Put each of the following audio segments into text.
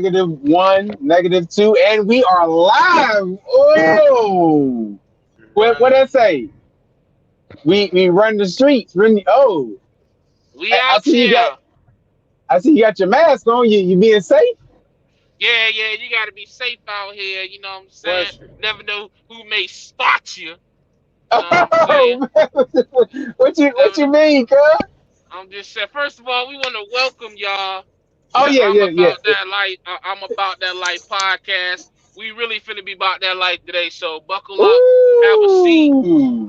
-1, -2, and we are live. Oh, what Running. I say? We run the streets. We I out see you got. here. I see you got your mask on. You being safe? Yeah, you gotta be safe out here, you know what I'm saying? Question. Never know who may spot you. You know what I'm saying? Oh, man. What Never you know. mean, cuz? I'm just saying. First of all, we want to welcome y'all Oh to yeah, I'm yeah, yeah. about that life. I'm about that life podcast. We really finna be about that life today. So buckle up, have a seat, Ooh.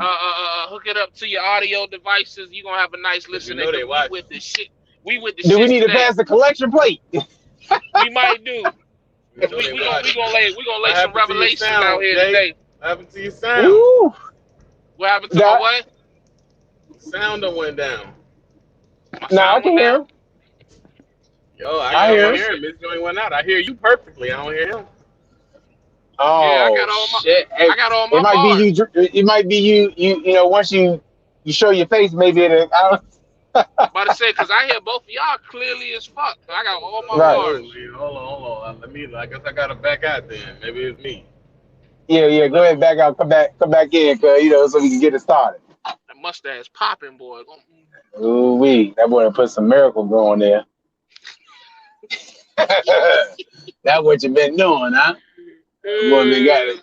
hook it up to your audio devices. You gonna have a nice Cause you listen know because they we watch. with the shit. We with the Do we shits need to today. pass the collection plate? We might do. You Cause know they we watch. gonna lay What some happened to your revelations out sound, here Jay? today. What happened to your sound? Ooh. What happened to my That. what? Sound done went down. My Now I sound can went hear down. him. Yo, I I Yeah, can't hear my him. hear him. shit. His joint went out. I hear you perfectly. I don't hear him. Yeah, Oh shit! I Hey, got all it my might be bars. you. It might be you. Once you show your face, maybe it. I don't, About to say, cause I hear both of y'all clearly as fuck. I got all my right. Oh, bars. wait, hold on. Let me. I guess I gotta back out then. Maybe it's me. Yeah, yeah. Go ahead, back out. Come back in, cause so we can get it started. That mustache popping, boy. Ooh wee, that boy done put some miracle going there. That's what you been doing, huh? Boy, been got it.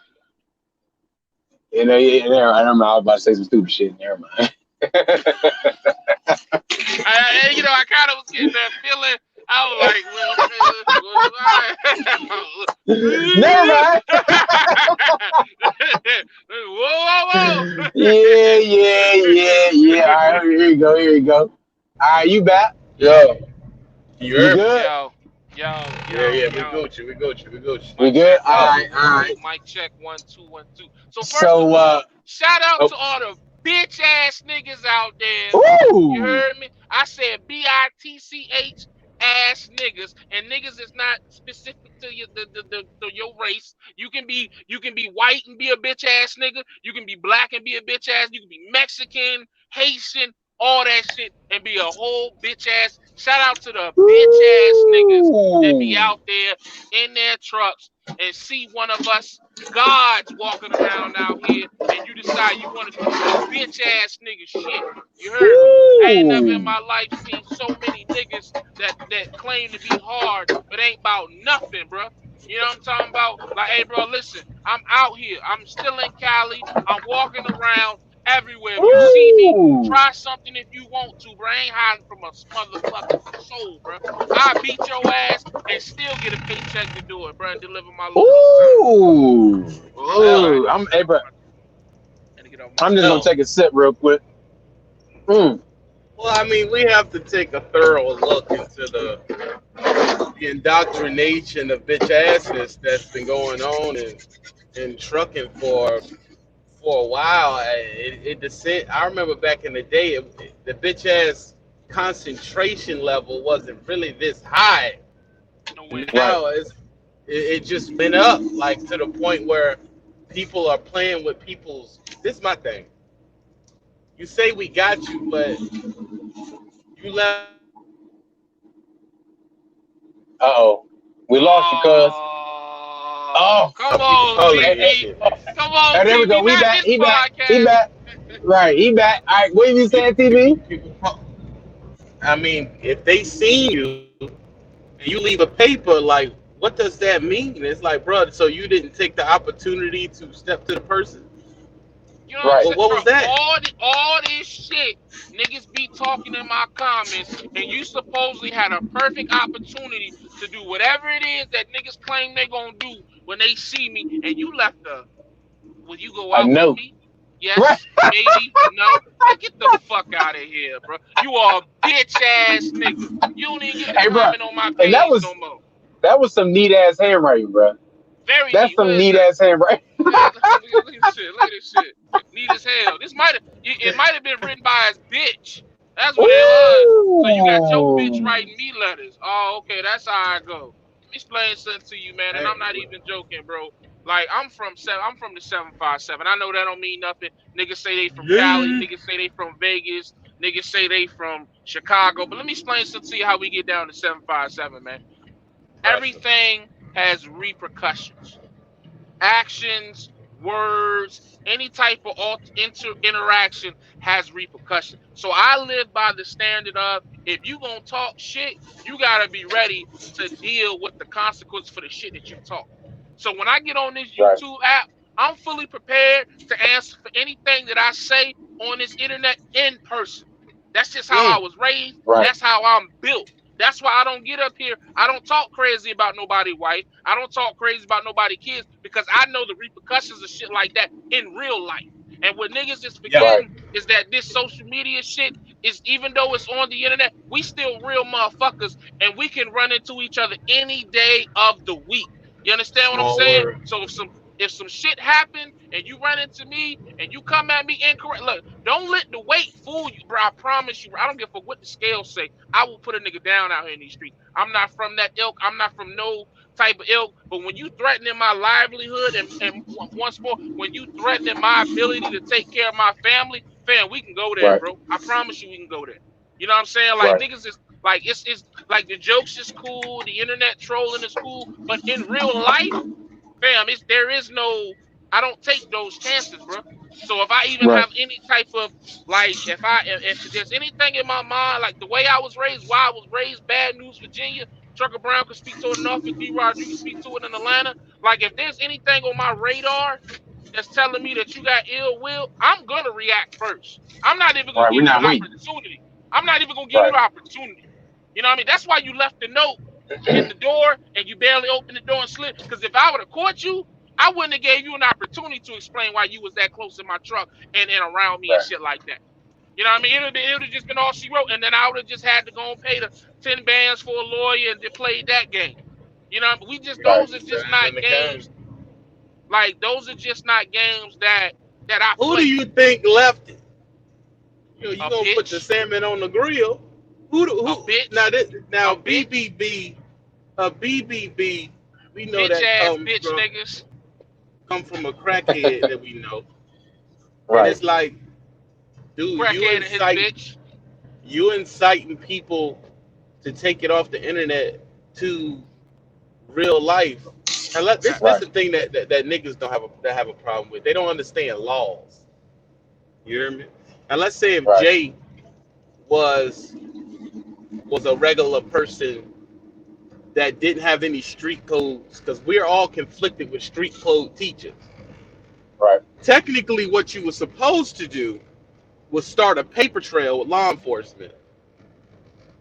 Yeah, I don't know. I was about to say some stupid shit. Never mind. I kind of was getting that feeling. I was like, Never mind. whoa. Yeah. All right, here you go. Here you go. All right, you back? Yo, you You heard me? good? yo, yo, Yeah, yo, yeah. We yo. Gucci. We Gucci. We Gucci. We Mic good? check All one Yo, two right, one all two. right. Mic check 1 2 1 2. So first of So, all, shout out oh, to all the bitch ass niggas out there. You ooh, heard me? I said bitch ass niggas, and niggas is not specific to your race. You can be white and be a bitch ass nigga. You can be black and be a bitch ass. You can be Mexican, Haitian, all that shit, and be a whole bitch ass. Shout out to the bitch ass niggas that be ooh. out there in their trucks and see one of us gods walking around out here, and you decide you want to do some bitch ass nigga shit. You heard me? I ain't never in Ooh. my life seen so many niggas that claim to be hard, but ain't about nothing, bro. You know what I'm talking about? Like, hey, bro, listen, I'm out here. I'm still in Cali. I'm walking around everywhere. If you see me, Ooh. try something if you want to, bro. I ain't hiding from a motherfucking soul, bro. I beat your ass and still get a paycheck to do it, bro, and deliver my load on time. Ooh. My bad. I yo, had Ooh. to Hey, bro, get off my I'm just chest. gonna yo. take a sip real quick. Mm. Well, I mean, we have to take a thorough look into the indoctrination of bitch assness that's been going on in trucking for a while. It descend. I remember back in the day, the bitch ass concentration level wasn't really this high. No way. Right. Now it just went up like to the point where people are playing with people's. This is my thing. You say we got you, but you left a paper like, Uh oh. We lost you, cuz. Oh, Oh. come people on, calling Hey, me and hey, TV. shit. Come on, there we go. TV. We Not back. this He back. He podcast. back. Right. He back. All right. What you saying, TV? People I mean, if they seen you and you leave a paper, like, what does that mean? It's like, bro, so you didn't take the opportunity to step to the person? You know what I'm Right. Well, saying, what bro? was that? All this shit, niggas be talking in my comments, and you supposedly had a perfect opportunity to do whatever it is that niggas claim they gonna do when they see me, and you left a. Will you go I out with know. me? Right. Yes, maybe, no. Man, get the fuck out of here, bro. You are a bitch ass nigga. You don't even get to Hey, bro. comment on my And that page was no more. that was some neat ass handwriting, bro. Very That's neat. What some is neat that? ass handwriting. Yeah, look at this shit. Look at this shit. Neat as hell. It might have been written by his bitch. That's what it was. So you got your bitch Ooh. writing me letters. Oh, okay, that's how I go. Let me explain something to you, man. And Hey, I'm not even joking, bro. Like I'm from the 757. I know that don't mean nothing. Niggas say they from Cali. yeah. Niggas say they from Vegas. Niggas say they from Chicago. But let me explain something to you how we get down to 757, man. Right. Everything has repercussions. Actions, words, any type of interaction has repercussions. So I live by the standard of if you gonna talk shit, you gotta be ready to deal with the consequence for the shit that you talk. So when I get on this Right. YouTube app, I'm fully prepared to answer for anything that I say on this internet in person. That's just how I Mm. was raised. Right. That's how I'm built. That's why I don't get up here. I don't talk crazy about nobody wife. I don't talk crazy about nobody kids because I know the repercussions of shit like that in real life. And what niggas is Yeah. Right. forgetting is that this social media shit is, even though it's on the internet, we still real motherfuckers and we can run into each other any day of the week. You understand what I'm Small saying? word. So if some shit happen and you run into me and you come at me incorrect, look, don't let the weight fool you, bro. I promise you, bro. I don't give a fuck what the scales say. I will put a nigga down out here in these streets. I'm not from that ilk. I'm not from no type of ilk. But when you threatening my livelihood and once more, when you threatening my ability to take care of my family, fam, we can go there, Right. bro. I promise you we can go there. You know what I'm saying? Like Right. niggas is like it's like the jokes is cool, the internet trolling is cool, but in real life, fam, there is no. I don't take those chances, bro. So if I even Right. have any type of like, if there's anything in my mind, like the way I was raised, why I was raised, Bad News Virginia, Trucker Brown could speak to it in Norfolk, D. Rod, you can speak to it in Atlanta. Like if there's anything on my radar that's telling me that you got ill will, I'm gonna react first. I'm not even gonna Right. We're give you not the waiting. opportunity. I'm not even gonna give you Right. the opportunity. You know what I mean? That's why you left the note in the door and you barely opened the door and slid. Because if I would have caught you, I wouldn't have gave you an opportunity to explain why you was that close in my truck and around me and Right. shit like that. You know what I mean? It would have just been all she wrote, and then I would have just had to go and pay the 10 bands for a lawyer and then play that game. You know, we just Right. those are just Same not in the game. games. Like those are just not games that I Who do play. you think left it? You A gonna put the bitch, salmon on the grill? a Who now? bitch, Now a bitch, BBB, a BBB. We know bitch that ass bitch niggas, come from a crackhead that we know, and Right. it's like, dude, crackhead and his bitch. you inciting people to take it off the internet to real life. And this Right. the thing that niggas don't have a problem with. They don't understand laws. You hear me? And let's say if Right. Jay was was a regular person that didn't have any street codes, because we're all conflicted with street code teachers. Right. Technically, what you were supposed to do was start a paper trail with law enforcement.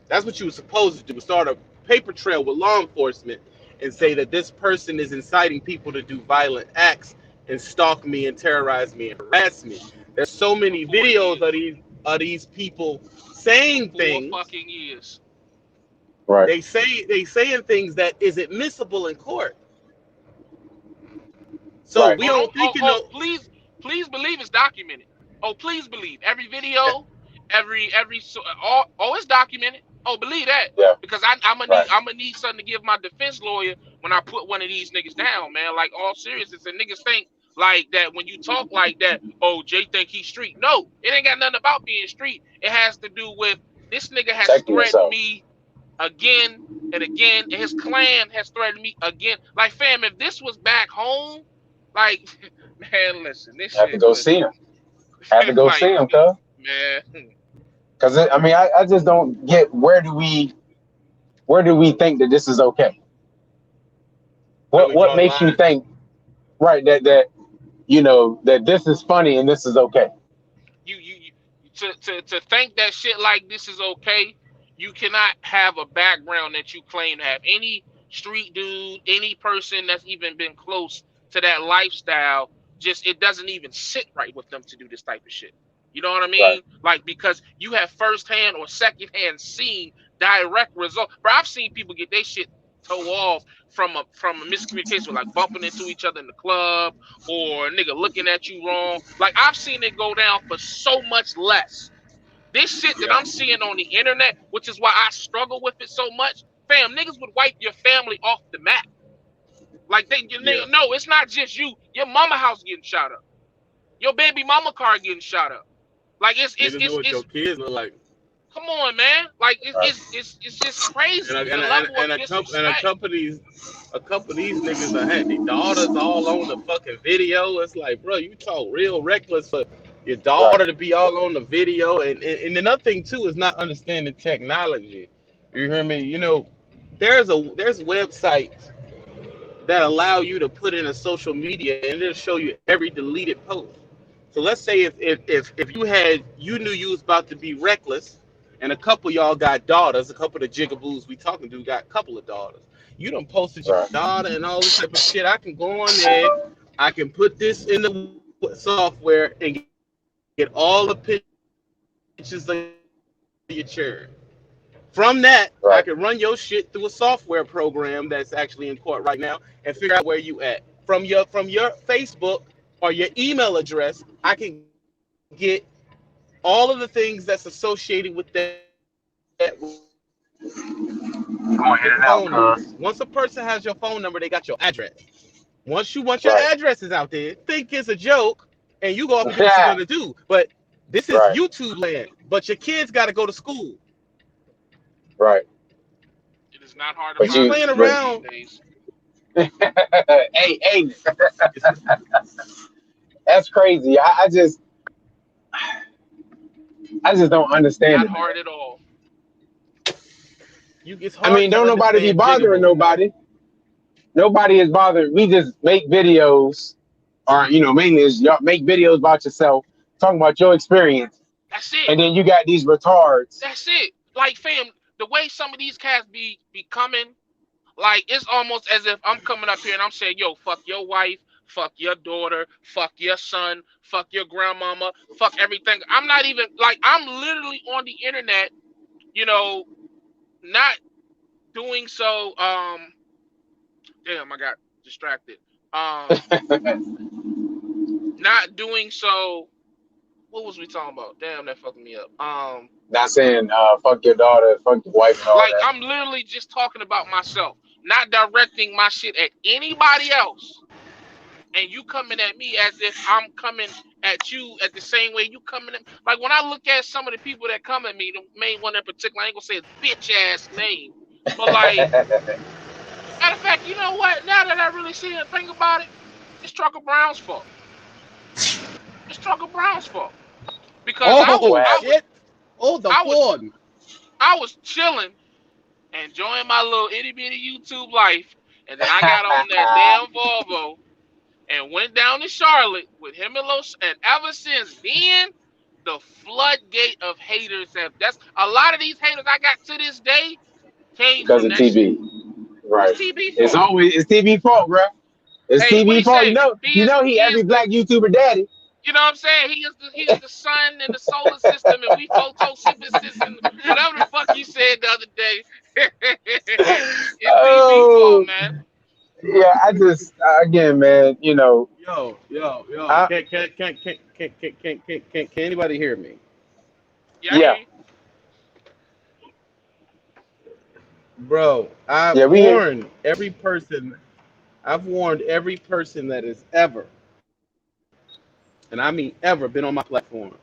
That's what you were supposed to do: was start a paper trail with law enforcement and Yep. say that this person is inciting people to do violent acts and stalk me and terrorize me and harass me. There's so For many 4 videos years. of these people For saying four things. fucking years. Right. They saying things that is admissible in court. So Right. we Oh, don't. don't Oh, think you oh, know. please believe it's documented. Oh, please believe every video, every oh, it's documented. Oh, believe that Yeah. because Right. I'm gonna need something to give my defense lawyer when I put one of these niggas down, man. Like all seriousness, and niggas think like that when you talk like that. Oh, Jay think he's street. No, it ain't got nothing about being street. It has to do with this nigga has Protecting threatened yourself. me again and again, and his clan has threatened me again. Like, fam, if this was back home, like, man, listen, this Have to shit, go see listen, him. Have to go like, see him, cuz. man, Because I mean, I just don't get where do we think that this is okay? Where What we what draw the makes you line. think that that this is funny and this is okay? you to think that shit like this is okay, you cannot have a background that you claim to have. Any street dude, any person that's even been close to that lifestyle, just it doesn't even sit right with them to do this type of shit. You know what I Right. mean? Like because you have firsthand or secondhand seen direct result. But I've seen people get their shit toe off from a miscommunication, like bumping into each other in the club or a nigga looking at you wrong. Like I've seen it go down for so much less. This shit that Yeah. I'm seeing on the internet, which is why I struggle with it so much, fam, niggas would wipe your family off the map. Like Yeah. no, it's not just you. Your mama house getting shot up. Your baby mama car getting shot up. Like Niggas know what your it's kids look like. Come on, man. Like Right. it's just crazy And the a, level of and disrespect. a couple of these niggas that had their daughters all on the fucking video. It's like, bro, you talk real reckless for your Right. daughter to be all on the video. And another thing too is not understanding technology. You hear me? You know, there's websites that allow you to put in a social media and it'll show you every deleted post. So let's say if you knew you was about to be reckless, and a couple of y'all got daughters, a couple of the jigaboos we talking to got a couple of daughters. You done posted your Right. daughter and all this type of shit. I can go on there, I can put this in the software and get all the pictures of your children. From that, I can run your shit through a software program Right. that's actually in court right now and figure out where you at. From your Facebook or your email address, I can get all of the things that's associated with that relationship. Your phone number. Once a person has your phone number, they got your Going in address. and out, cuz. Once your address is out there, think it's a joke, and you go off and do what you're gonna do. But this is Yeah. YouTube land. But your kids got Right. to go to school. Right. It is not hard to But You find a you, playing but citizen these around. days. hey, hey, It's that's crazy. I just don't understand Not it, hard man. at all. it's I hard mean, to don't nobody be understand bothering Jigaboo, bro. nobody. Nobody is bothered. We just make videos, or mainly is y'all make videos about yourself, talking about your experience, That's it. and then you got these retards. That's it. Like fam, the way some of these cats be coming, like it's almost as if I'm coming up here and I'm saying, yo, fuck your wife, fuck your daughter, fuck your son, fuck your grandmama, fuck everything. I'm not even like I'm literally on the internet, you know, not doing so. Damn, I got distracted. Not doing so. What was we talking about? Damn, that fucking me up. Not saying fuck your daughter, fuck your wife, and all Like that. I'm literally just talking about myself, not directing my shit at anybody else. And you coming at me as if I'm coming at you at the same way you coming at. Like when I look at some of the people that come at me, the main one in particular, I ain't gonna say his bitch ass name, but like matter of fact, you know what? Now that I really see and think about it, it's Trucker Brown's fault. It's Trucker Brown's fault because I was Oh What I happened? was shit! Oh, the I was phone. I was chilling, enjoying my little itty bitty YouTube life, and then I got on that damn Volvo and went down to Charlotte with him and Los. And ever since then, the floodgate of haters have. That's a lot of these haters I got to this day came Because from of that shit. TV, It's right? TB fault. It's TV fault, bro. It's Hey, what TV he fault. say? He He every is the. black YouTuber daddy. You know what I'm saying? He is the sun and the solar system, and we photosynthesis and whatever the fuck he said the other day. It's TB fault, Oh, man. yeah. I just again, man. Yo. I Can anybody hear me? Yeah, I hear yeah, you. Bro, yeah. We here. I've warned every person that has ever, and I mean ever, been on my platform.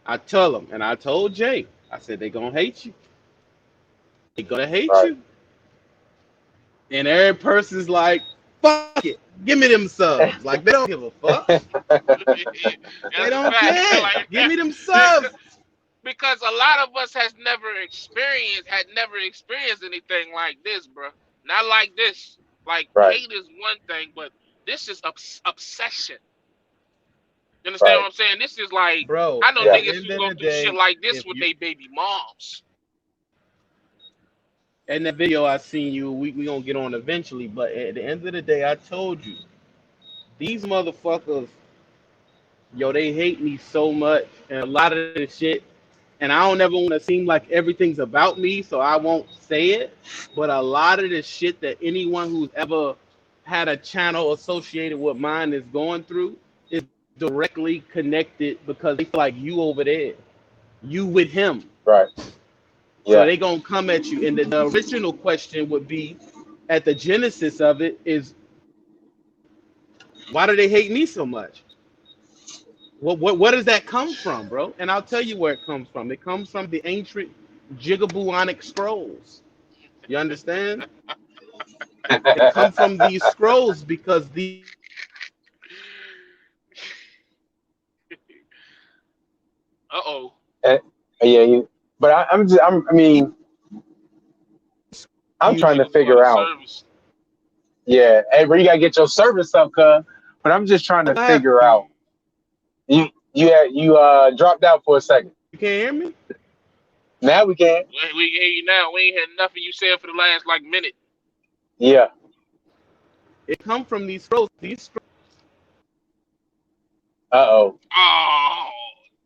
I tell them, and I told Jay, I said they gonna hate you. They gonna hate Right. you. And every person's like, fuck it, give me them subs. Like they don't give a fuck. They That's a don't fact. care. Like Give me them subs. because a lot of us had never experienced anything like this, bro. Not like this. Like Right. hate is one thing, but this is obsession. You understand Right. what I'm saying? This is like Bro, I know at Yeah. the niggas end who of go the through shit day, like this if with you their baby moms. in that video I seen you, we gonna get on eventually, but at the end of the day, I told you, these motherfuckers, yo, they hate me so much, and a lot of this shit, and I don't ever want to seem like everything's about me, so I won't say it, but a lot of the shit that anyone who's ever had a channel associated with mine is going through is directly connected because they feel like you over there, you with him. Right. So Yeah. they gonna come at you. And the original question would be, at the genesis of it, is why do they hate me so much? What does that come from, bro? And I'll tell you where it comes from. It comes from the ancient Jigabooonic scrolls. You understand? It come from these scrolls because these Uh-oh. Eh, yeah, but I mean, I'm you trying to Niggas for figure the out. service. Yeah, hey, bro, you gotta get your service up, cuz. But I'm just trying to have figure to. out. You dropped out for a second. You can't hear me? Now we can. We can hear you now. We ain't had nothing you said for the last like minute. Yeah. It come from these scrolls. These Uh-oh. Oh,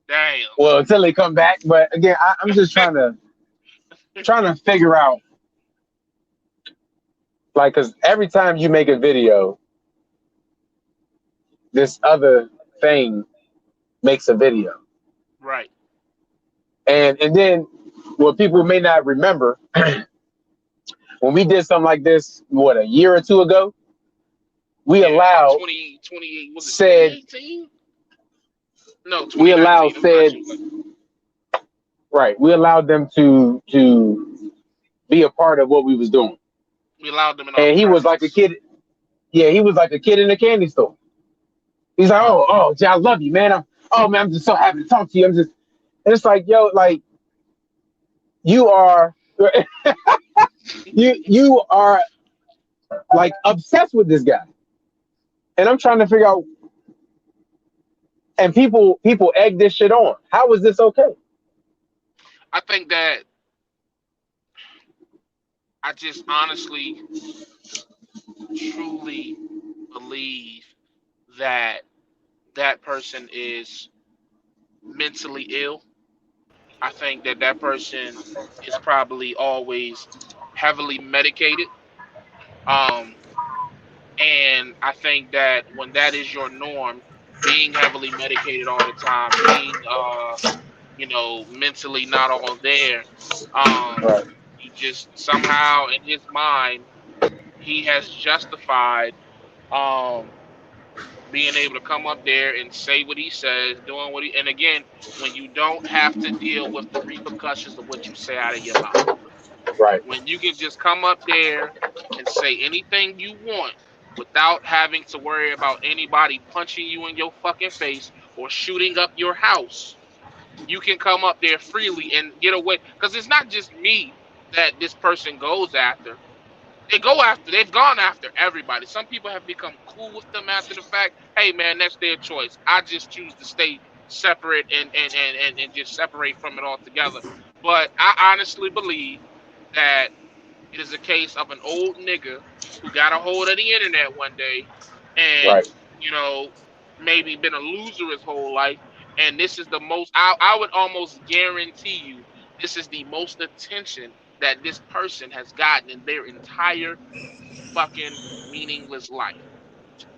damn. Well, until they come back. But again, I'm just trying to figure out, like, because every time you make a video, this other thing makes a video, Right. and then what people may not remember, when we did something like this, what, a year or two ago, we Yeah, about allowed 2028. Was it said 2018? No, we allowed 2019. It was said actually like right, we allowed them to be a part of what we was doing, we allowed them in our and he was like a presence. kid. Yeah, he was like a kid in a candy store. He's like, oh, Jay, I love you, man. Oh man, I'm just so happy to talk to you. And it's like, yo, like you are, you are like obsessed with this guy, and I'm trying to figure out. And people egg this shit on. How is this okay? I think that I just honestly, truly believe that that person is mentally ill. I think that that person is probably always heavily medicated. Um, and I think that when that is your norm, being heavily medicated all the time, being mentally not all there, Right, he just somehow in his mind he has justified um being able to come up there and say what he says, doing what he, and again, when you don't have to deal with the repercussions of what you say out of your mouth, right, when you can just come up there and say anything you want without having to worry about anybody punching you in your fucking face or shooting up your house, you can come up there freely and get away. Because it's not just me that this person goes after. They've gone after everybody. Some people have become cool with them after the fact. Hey man, that's their choice. I just choose to stay separate and just separate from it altogether. But I honestly believe that it is a case of an old nigga who got a hold of the internet one day and, right, you know, maybe been a loser his whole life. And this is the most, I would almost guarantee you, this is the most attention that this person has gotten in their entire fucking meaningless life.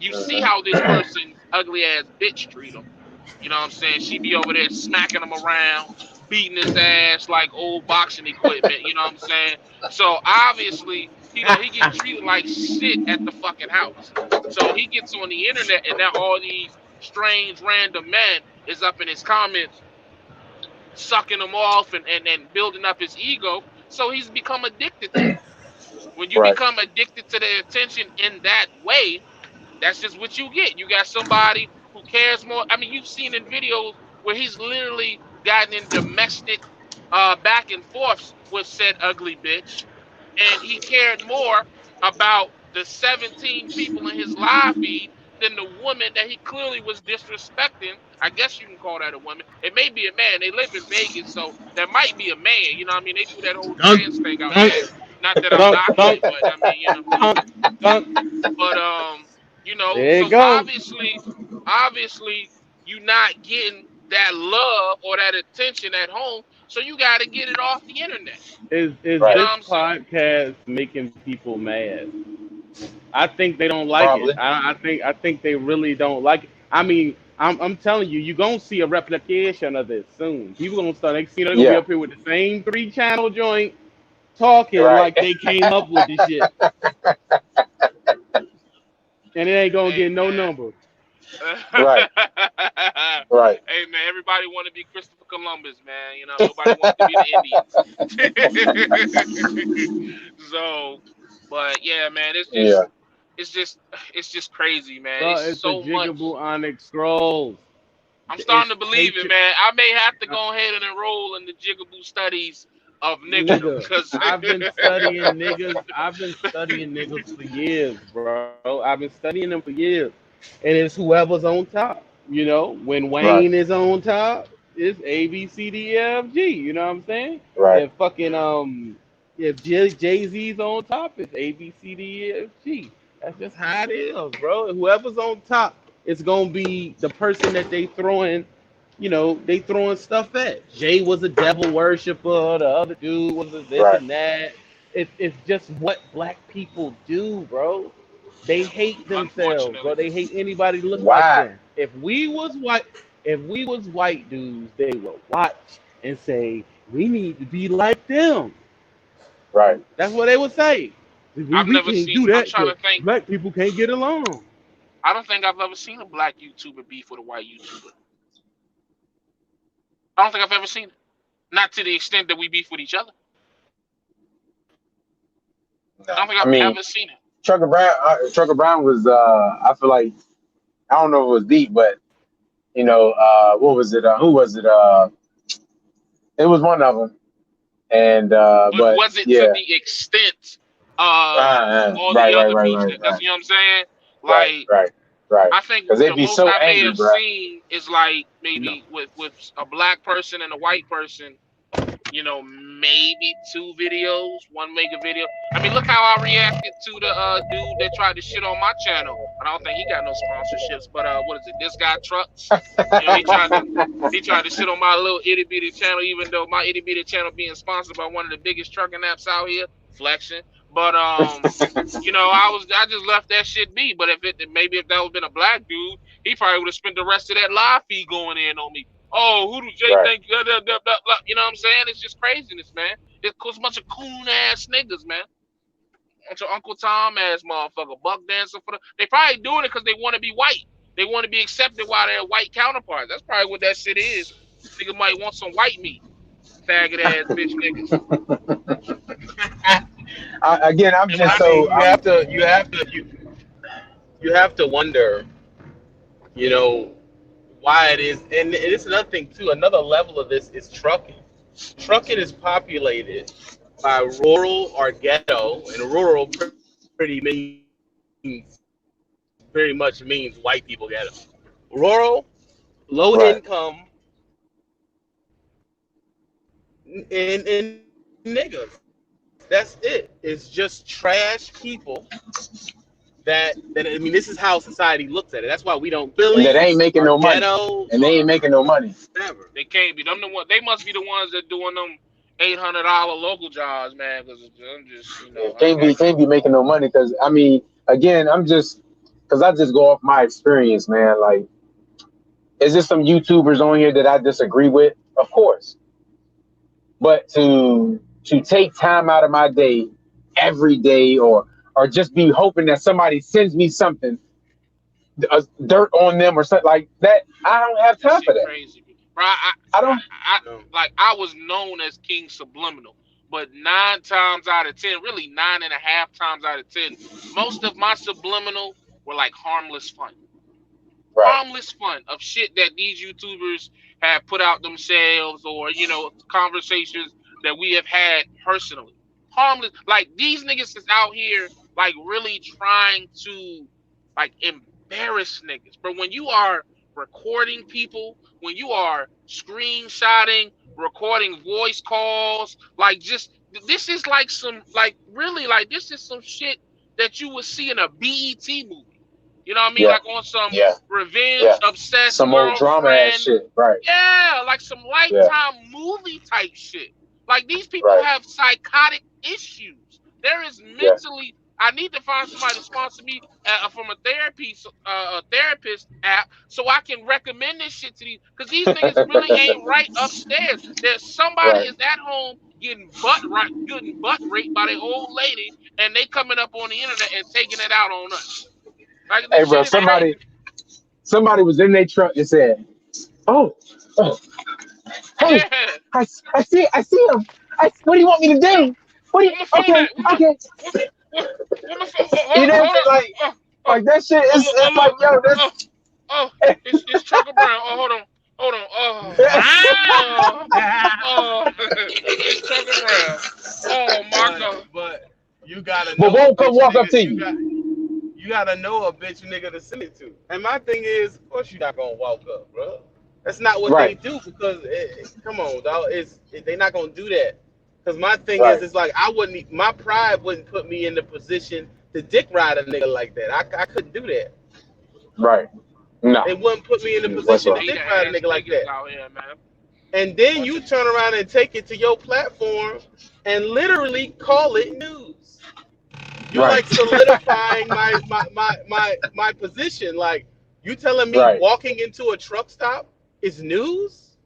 You see how this person's ugly ass bitch treat him. You know what I'm saying? She be over there smacking him around, beating his ass like old boxing equipment. You know what I'm saying? So obviously, he getting treated like shit at the fucking house. So he gets on the internet, and now all these strange random men is up in his comments sucking him off and building up his ego. So he's become addicted to it. When you right, become addicted to the attention in that way, that's just what you get. You got somebody who cares more. I mean, you've seen in videos where he's literally gotten in domestic back and forths with said ugly bitch, and he cared more about the 17 people in his live feed than the woman that he clearly was disrespecting. I guess you can call that a woman. It may be a man. They live in Vegas, so that might be a man. You know what I mean? They do that whole dunk, trans thing out dunk, there. Not that I'm dunk, knocking dunk, it, but I mean, dunk, dunk. but There you so go. obviously you're not getting that love or that attention at home, so you got to get it off the internet. Is You know right. this what I'm saying? podcast making people mad? I think they don't like it. Probably. I think they really don't like it. I mean, I'm telling you, you're gonna see a replication of this soon. People gonna start next, they're gonna be Yeah. up here with the same 3 channel joint talking Right. like they came up with the shit, and it ain't gonna Hey get no man. number. Right. Right. Hey man, everybody want to be Christopher Columbus, man. You know, nobody wanted to be the Indians. So, but yeah, man, Yeah. it's just, it's just crazy, man. Bro, It's it's a so much. Jigaboo Onyx Scrolls. I'm starting It's to believe it, patron. man. I may have to uh, go ahead and enroll in the Jigaboo studies of niggerdom, Nigga, because I've been studying niggas for years, bro. I've been studying them for years. And it's whoever's on top. You know, when Right. Wayne is on top, it's A B C D E F G. You know what I'm saying? Right. If fucking if Jay Z's on top, it's A B C D E F G. That's just how it is, bro. Whoever's on top, it's gonna be the person that they throwing, they throwing stuff at. Jay was a devil worshiper. The other dude was a this Right. and that. It's just what black people do, bro. They hate themselves, bro. unfortunately. They hate anybody look like Why? them. If we was white dudes, they would watch and say, "We need to be like them." Right. That's what they would say. We, I've we never can't seen. do I'm that trying because to think. black people can't get along. I don't think I've ever seen a black YouTuber beef with a white YouTuber. I don't think I've ever seen it. Not to the extent that we beef with each other. I No. don't think I I've mean, ever seen it. Trucker Brown was. I feel like I don't know if it was deep, but what was it? Who was it? It was one of them. And But but was it to yeah. the extent of all the Right. Right. other Right. beefs? Right. That's, Right. you know what I'm saying. Right. Like, Right. Right. I think Because they'd the be most so I may angry, have bro. seen is like No. maybe with a black person and a white person. You know, maybe two videos, one mega video. I mean, look how I reacted to the dude that tried to shit on my channel. And I don't think he got no sponsorships, but what is it? This guy trucks. You know, he tried to shit on my little itty bitty channel, even though my itty bitty channel being sponsored by one of the biggest trucking apps out here, Flexion. But I just left that shit be. But if that would have been a black dude, he probably would have spent the rest of that live feed going in on me. Oh, who do Jay Right. think? Blah, blah, blah, blah, blah. You know what I'm saying? It's just craziness, man. It's a bunch of coon ass niggas, man. Bunch of Uncle Tom ass motherfucker, buck dancing for the. They probably doing it because they want to be white. They want to be accepted while they're white counterparts. That's probably what that shit is. Nigga might want some white meat, faggot ass bitch niggas. Again, I'm Am I? just I mean, so you I'm have to, you have to wonder, you know, why it is, and it's another thing too. Another level of this is trucking. Trucking is populated by rural or ghetto, and rural pretty much means white people ghetto. Rural, low right. income, and niggas. That's it. It's just trash people that I mean, this is how society looks at it. That's why we don't And that Phillies ain't making or no money. ghettos And they or ain't making no money. whatever. They can't be. Them the one. They must be the ones that doing them $800 local jobs, man. Because I'm just, It I'm like, can't be making no money because I mean, again, I'm just because I just go off my experience, man. Like, is there some YouTubers on here that I disagree with? Of course, but to take time out of my day every day, or just be hoping that somebody sends me something, dirt on them or something like that, I don't have that time for shit that. crazy, bro. I don't. I was known as King Subliminal, but 9 times out of 10, really 9.5 times out of 10, most of my subliminal were like harmless fun. Right. Harmless fun of shit that these YouTubers have put out themselves, or conversations that we have had personally. Harmless, like these niggas is out here like really trying to like embarrass niggas. But when you are recording people, when you are screenshotting, recording voice calls, like just this is like some like really like this is some shit that you would see in a BET movie. You know what I mean? Yeah. Like on some Yeah. revenge Yeah. obsessed Some old drama ass girlfriend. shit. Right. Yeah, like some Yeah. Lifetime movie type shit. Like these people Right. have psychotic issues. There is Yeah. mentally. I need to find somebody to sponsor me from a therapist app, so I can recommend this shit to these. Because these niggas really ain't right upstairs. There's somebody Right. is at home getting butt raped by their old lady, and they coming up on the internet and taking it out on us. Like Hey, this bro. shit is crazy. Somebody was in their truck and said, "Oh, oh, Oh, Yeah. I see him. What do you want me to Hold on. do? What do you? Where my phone Okay, at? Where my okay. where, where my phone? Oh, You know what I'm hold saying? on. Oh, oh, Like that shit oh, is look, oh, it's like look. yo, Oh, that's oh, it's Trucker Brown. Oh, hold on. Hold on. Oh, it's Trucker Brown. Oh my but God. but you gotta but know a won't come bitch walk up nigga. to You you. got you gotta know a bitch nigga to send it to. And my thing is, of course you're not gonna walk up, bro. That's not what they Right, do because come on, dog. They not gonna do that. Because my thing is, right, it's like I wouldn't. My pride wouldn't put me in the position to dick ride a nigga like that. I couldn't do that. right. No, It wouldn't put me in the These position to whatsoever. beta dick ride a ass nigga like niggas that. out here, man. And then Bunch you of turn around and take it to your platform and literally call it news. You're Right, like solidifying my position. Like you telling me right, walking into a truck stop is news?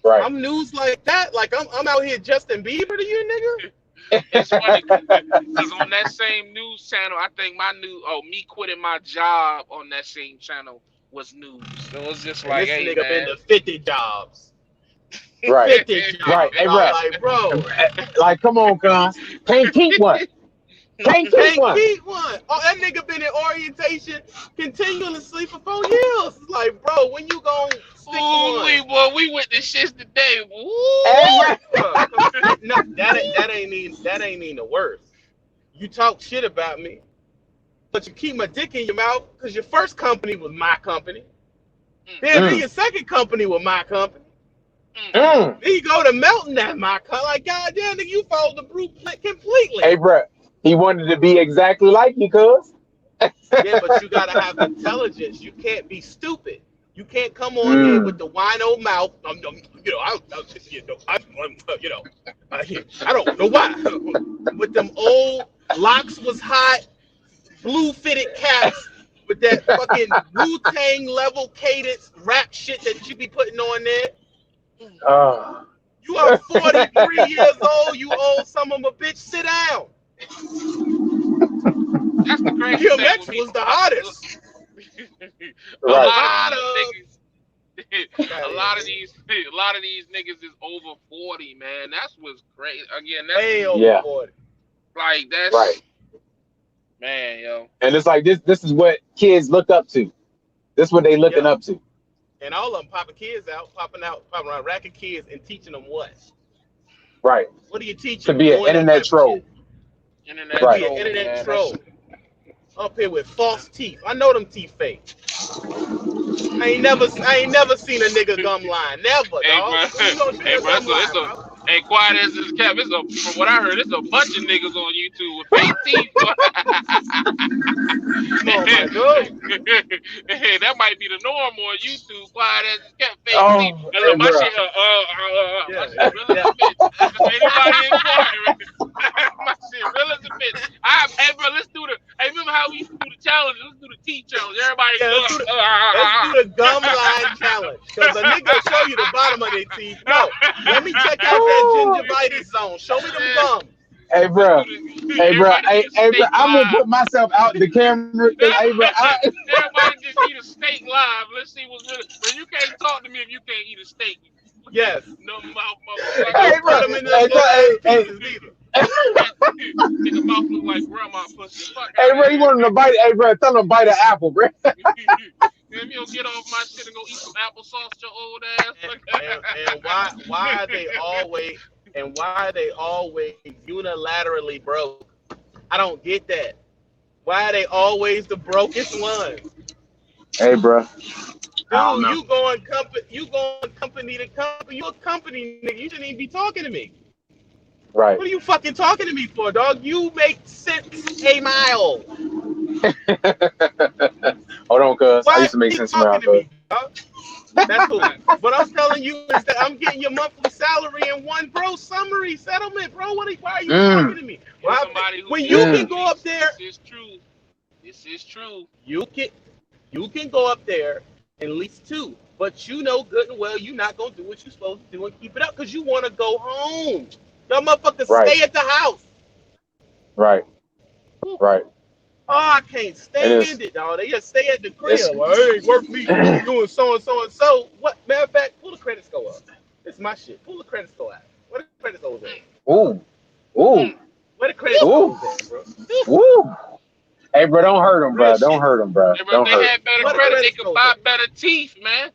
right. I'm news like that. Like I'm out here Justin Bieber to you, It's funny because on that same news channel, I think me quitting my job on that same channel was news. So it was just nigga. And like, this hey nigga been man. to 50 jobs. Right, 50 right. jobs. Hey, I'm bro. like, bro, Like, come on, cuz. Can't keep one. Can't keep can't one. keep one. Oh, that nigga been in orientation continuously for 4 years. It's like, bro, when you gonna stick to Ooh, one? we went to shits today. Hey, Ooh, Bro, no, that ain't even the worst. You talk shit about me, but you keep my dick in your mouth because your first company was my company. Then mm, your second company was my company. mm, mm. mm. Then you go to Melton, that's my company. Like, goddamn, nigga, you followed the blueprint Hey, completely. bro. He wanted to be exactly like you, cuz. Yeah, but you gotta have intelligence. You can't be stupid. You can't come on here with Mm. the wino mouth. You know, I don't know why. With them old locks was hot, blue fitted caps, with that fucking Wu Tang level cadence rap shit that you be putting on there. Oh. You are 43 years old. You old son of a bitch. Sit down. That's the crazy thing with DMX me. was the hottest. A The Right. lot of these hottest. niggas, Fuck out a of here, lot of nigga. these, a lot of these niggas is over 40, man. That's what's crazy. Again, that's Way over Yeah. 40. like Right. that's man, yo. And it's like this is what kids look up to. This is what they looking Yeah. up to. And all of them popping around, racking kids and teaching them what? Right. What do you teach To them? be an Doing that internet type of troll. shit. To Internet be Right. an trolling, internet man. That's troll. Up here with false teeth. I know them teeth fake. I ain't never seen a nigga gum line. Never, hey, dog. bro. When you gonna show Hey, your bro. gum It's line, a bro? hey, quiet as this cap. From what I heard, it's a bunch of niggas on YouTube with fake teeth. Come on, my dude. That might be the norm on YouTube. Quiet as this cat, fake teeth. Oh, And hey, look, my bro. shit, my Yeah, shit yeah, real as yeah. a bitch. If anybody inquiring, my shit real as a bitch. Hey, bro, let's do the. Hey, remember how we used to do the challenge? Let's do the teeth challenge. Everybody, Yeah, let's do the gum line challenge. Cause a nigga will show you the bottom of their teeth. No, let me check out that Oh. gingivitis zone. Show me them gums. Hey, Let's bro. do the. Hey, bro. Everybody Hey, eat a hey, bro. steak I'm gonna live. put myself out the camera thing. Hey, bro. Everybody just eat a steak live. Let's see what's really. But you can't talk to me if you can't eat a steak. Yes. No mouth, And motherfucker. Hey, don't bro. cut them into them Hey, little ass hey, pieces neither. Nigga mouth look like grandma pussy. Fuck hey, out of bro. You here. want him to bite? Hey, bro. Tell him to bite an apple, bro. If you don't get off my shit and go eat some applesauce, your old ass. And why are they always unilaterally broke? I don't get that. Why are they always the brokest ones? Hey, bro. I don't Dude, know. you going company to company. You a company nigga. You shouldn't even be talking to me. Right. What are you fucking talking to me for, dog? You make sense a mile. Hold on, cuz. I Why used to make are you sense talking around, to cuz. me, dog? That's cool. What I'm telling you is that I'm getting your monthly salary in one, bro. Summary settlement, bro. Why are you talking Mm, to me? As Why, somebody who when deal you with can mm. go up police, there, this is true. This is true. you can you can go up there and lease two, but you know good and well you're not gonna do what you're supposed to do and keep it up because you want to go home. Y'all motherfuckers Right. stay at the house. Right. Whew. Right. Oh, I can't And stand it, dog. They just stay at the it's crib. Well, it ain't worth me doing so and so and so. What? Matter of fact, pull the credit score up. It's my shit. Pull the credit score out. Where the credit scores at? Ooh, ooh, Mm. Where the credit ooh, scores at, bro? ooh. Hey, bro, don't hurt him, Real bro. Don't shit. hurt him, bro. Hey, bro, if Don't they hurt had better Where the credit, they credit could scores buy at? better teeth, man.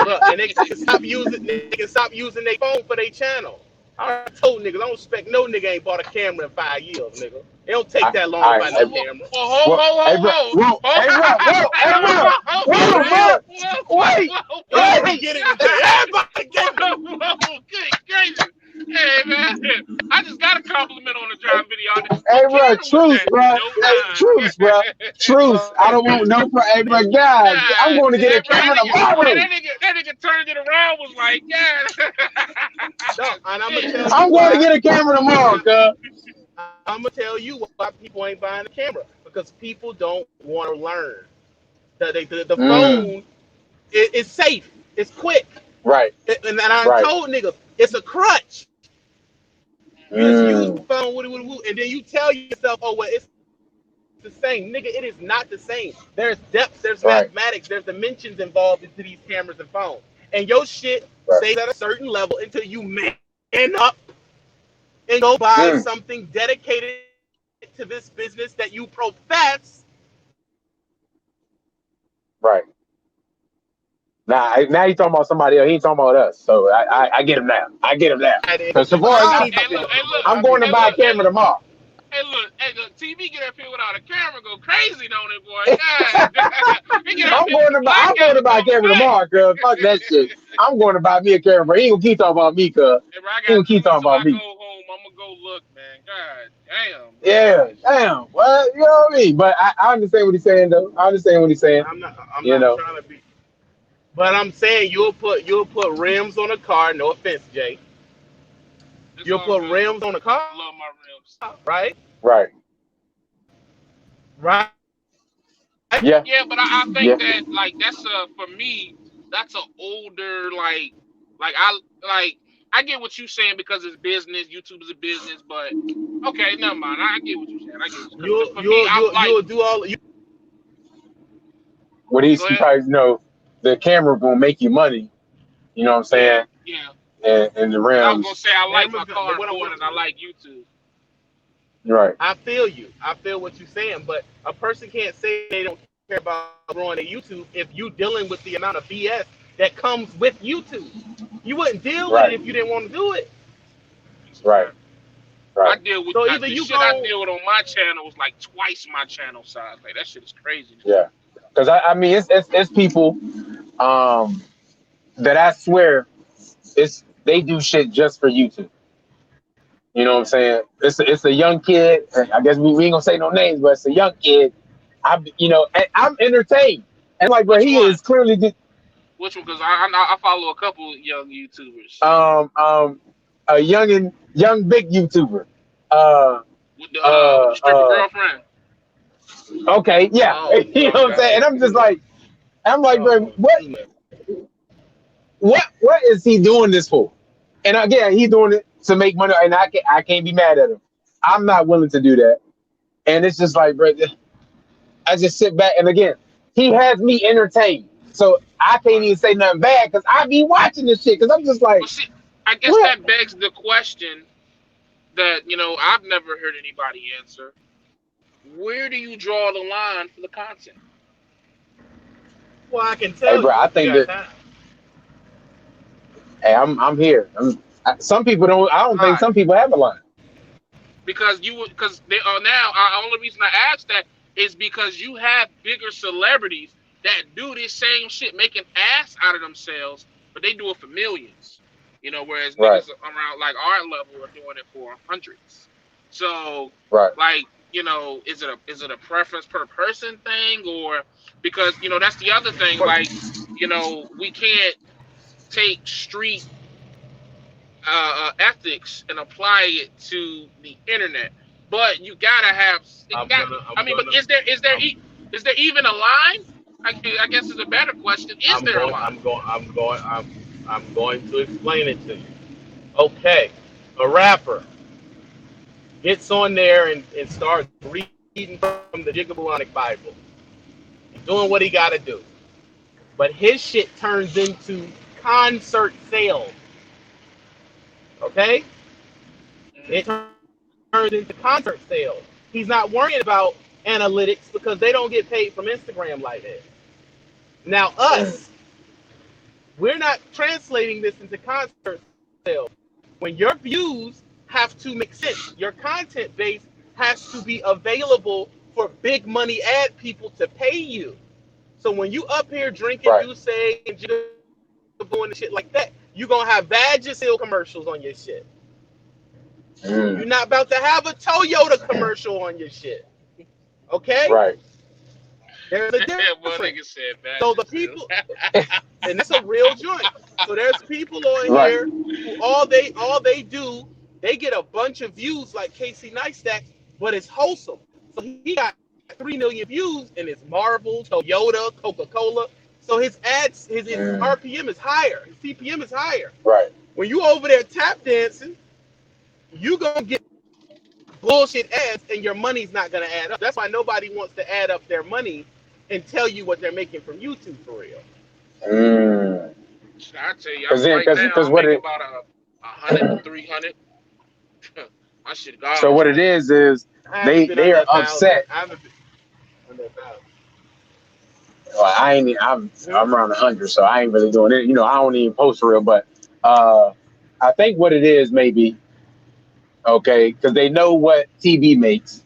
Bro, and they can stop using their phone for their channel. I told niggas, I don't expect no nigga ain't bought a camera in 5 years, nigga. It don't take that long to I, buy Whoa, no I, whoa, camera. whoa, ho, well, ho, hey, ho, bro, ho, whoa, ho, hey, bro, whoa, hey, bro, whoa, whoa, Real. bro. whoa, Wait, whoa, Everybody wait. get it today. Everybody get it. whoa, good gracious. Hey, man, I just got a compliment on the driving video. Hey, What bro, camera was truce, that? bro. No Hey, truce, bro. Truce. I don't want no, hey, bro, God, I'm God going to get a damn, bro, camera tomorrow. that nigga turned it around was like, God. No, and I'm gonna tell you I'm going to why. get a camera tomorrow, And cuz. I'm gonna tell you why people ain't buying a camera because people don't want to learn. The Mm, phone is safe. It's quick. right, And I right. told niggas it's a crutch. You just use the Mm, phone, and then you tell yourself, oh well, it's the same, nigga. It is not the same. There's depth, there's right, mathematics, there's dimensions involved into these cameras and phones, and your shit right. stays at a certain level until you man up and go buy Mm, something dedicated to this business that you profess right. Now you talking about somebody else. He ain't talking about us. So I get him now. I get him now. Because so far as I I'm need Hey, to look, concerned, hey, look, I'm going to hey, buy a look, hey, camera look. tomorrow. Hey, look, TV get up here without a camera, go crazy, don't it, boy? God, he get up here with the black I'm going out to and buy a come camera back. tomorrow, cuz. Fuck that shit. I'm going to buy me a camera. He ain't gonna keep talking about me, cuz. Hey, bro, I He got gonna 2 keep weeks talking till about I go me. home. I'm gonna go look, man. God damn, bro. Yeah, damn. Well, you know what I mean? But I understand what he's saying, though. I understand what he's saying. I'm You not know. trying to be, but I'm saying you'll put rims on a car. No offense, Jay. It's You'll all put good. rims on a car, I love my rims. right? Right. Right. Yeah. Yeah, but I Yeah. think that like that's for me that's a older like I get what you're saying because it's business. YouTube is a business, but okay, never mind. I get what you're saying. I get what because You'll for me, you'll I'm you'll like, you'll do all. What go he's ahead. probably, the camera gonna make you money. You know what I'm Yeah. saying? Yeah, And the but I was gonna rims. say I like Cameras. my cars What, more what, than I like YouTube. Right. I feel you. I feel what you're saying, but a person can't say they don't care about growing a YouTube if you dealing with the amount of BS that comes with YouTube. You wouldn't deal with it Right. if you didn't want to do it. It's a Right. fact. I Right. deal with So either the you shit I go, deal with on my channel is like twice my channel size. Like that shit is crazy to me. Yeah. Because I mean, it's people um that I swear they do shit just for YouTube. You know what I'm saying? It's a young kid. I guess we ain't gonna say no names, but it's a young kid. And I'm entertained. And like, bro, Which he one? is clearly Which one? Because I follow a couple young YouTubers. um um a young big YouTuber. Uh With the stripper uh girlfriend. okay, yeah. oh, You know what I'm y'all saying? And niggas I'm too just much. like, Y'all bro, doing what too much. what is he doing this for? And again, he's doing it to make money, and I can't be mad at him. I'm not willing to do that. And it's just like, bro, I just sit back, and again, he has me entertained. So I can't Right. even say nothing bad because I be watching this shit because I'm just like, But see, I guess what? that begs the question that I've never heard anybody answer. Where do you draw the line for the content? Well, I can Hey, tell bro, you I if you think got that time. hey, I'm here. Some people don't. I don't think Why? some people have a line. Because they are now. The only reason I asked that is because you have bigger celebrities that do this same shit, making ass out of themselves, but they do it for millions. Whereas Right, niggas around like our level are doing it for hundreds. So, right. like, is it a preference per person thing, or because that's the other thing. Like, we can't take street ethics and apply it to the internet. But you gotta have I'm got. gonna, I I'm mean, but gonna, I'm, is there even a line? I guess is a better question. Is I'm there a going, line? I'm going, I'm going, I'm going to explain it to you. Okay, a rapper gets on there and starts reading from the Jigabulonic Bible. He's doing what he got to do. But his shit turns into concert sales. Okay? It turns into concert sales. He's not worrying about analytics because they don't get paid from Instagram like that. Now, Mm. us, we're not translating this into concert sales. When your views have to make sense, your content base has to be available for big money ad people to pay you. So when you up here drinking Right. Douce and Jigaboo and shit like that, you gonna have Vagisil commercials on your shit. You're Mm. not about to have a Toyota commercial on your shit. Okay? Right. There's a One difference. nigga said So the Vagisil. people, and that's a real joint. So there's people on Right. here who all they do, they get a bunch of views like Casey Neistat, but it's wholesome. So he got 3 million views and it's Marvel, Toyota, Coca-Cola. So his ads, his Mm. RPM is higher, his CPM is higher. Right. When you over there tap dancing, you gonna get bullshit ads and your money's not gonna add up. That's why nobody wants to add up their money and tell you what they're making from YouTube for real. Mm. I tell you, Cause then, right now cause I'm what making it about 100, 300. My shit so garbage what right it now. is I haven't they been they under are a thousand. upset. I haven't been under a thousand. Well, I ain't. I'm around 100, so I ain't really doing it. I don't even post for real. But uh, I think what it is maybe okay because they know what TV makes,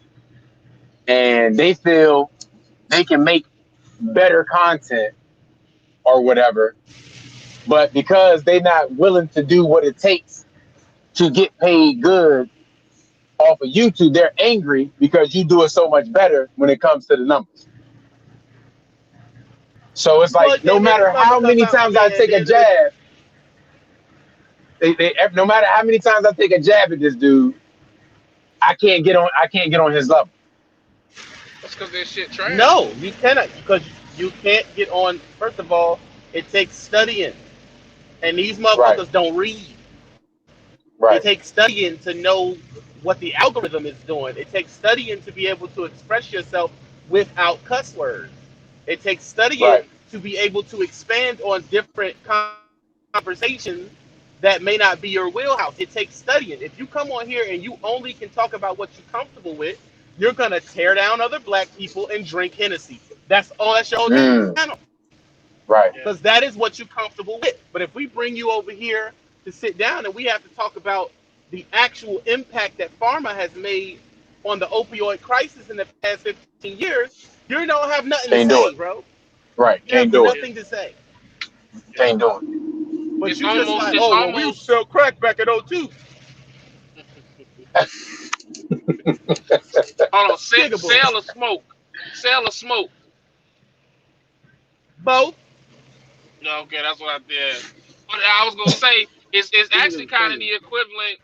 and they feel they can make better content or whatever. But because they're not willing to do what it takes to get paid good off of YouTube, they're angry because you do it so much better when it comes to the numbers. So it's Well, like no matter it's how because many times I at take the a end of the jab, no matter how many times I take a jab at this dude, I can't get on his level. That's because that shit trash. no, you cannot because you can't get on. First of all, it takes studying, and these Right, motherfuckers don't read. It right, takes studying to know what the algorithm is doing. It takes studying to be able to express yourself without cuss words. It takes studying right. to be able to expand on different conversations that may not be your wheelhouse. It takes studying. If you come on here and you only can talk about what you're comfortable with, you're gonna tear down other black people and drink Hennessy. That's your whole channel. Mm, right. Because Yeah. that is what you're comfortable with. But if we bring you over here to sit down and we have to talk about the actual impact that pharma has made on the opioid crisis in the past 15 years, you don't have nothing to Can't say, do it. bro. Right, You have can't do it. Yeah. nothing to say. Yeah. Can't do it. But It's you just almost. like, It's oh, well, we used to almost. sell crack back in '02. Hold on. Jigaboo. Sell or smoke. Sell or smoke. Both. No, okay, that's what I did. But I was gonna say it's This actually nigga's kind of crazy. the equivalent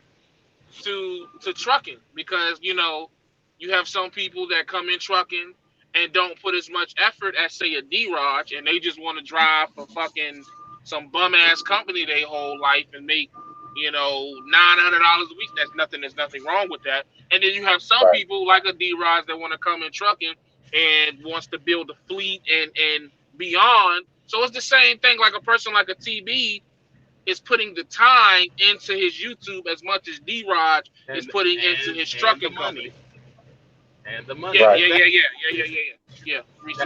to trucking because you have some people that come in trucking and don't put as much effort as say a D-Raj and they just want to drive for fucking some bum ass company their whole life and make $900 a week. There's nothing wrong with that. And then you have some Right. people like a D-Raj that want to come in trucking and wants to build a fleet and beyond. So it's the same thing like a person like a TB is putting the time into his YouTube as much as D Rod is And putting into and his and the trucking money. company. And the money. Yeah, Right. yeah, yeah, yeah, yeah, yeah, yeah,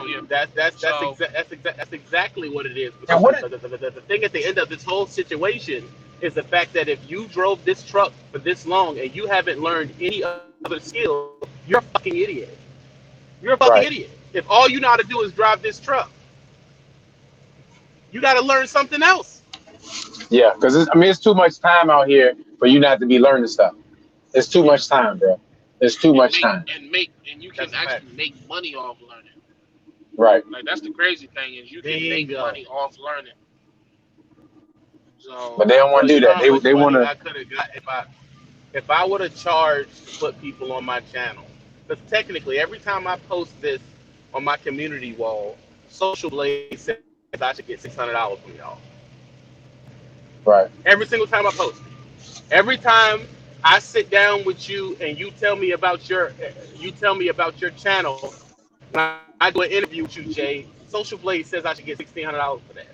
yeah. That, Yeah. So that's exactly what it is. And Because what it the thing at the end of this whole situation is the fact that if you drove this truck for this long and you haven't learned any other skill, you're a fucking idiot. You're a fucking right. idiot. If all you know how to do is drive this truck, you got to learn something else. Yeah, because it's too much time out here for you not to be learning stuff. It's too Yeah, much time, bro. It's too and much make time. and make and you can that's a fact. actually make money off learning. Right. Like that's the crazy thing is you can make Bingo. money off learning. So But they I don't want tell to you do that. how They much they want money to. I could have got if I would have charged to put people on my channel. Because technically, every time I post this on my community wall, Social Blade says I should get $600 from y'all. Right. Every single time I post it. Every time I sit down with you and you tell me about your channel when I do an interview with you, Jay. Social Blade says I should get $1,600 for that.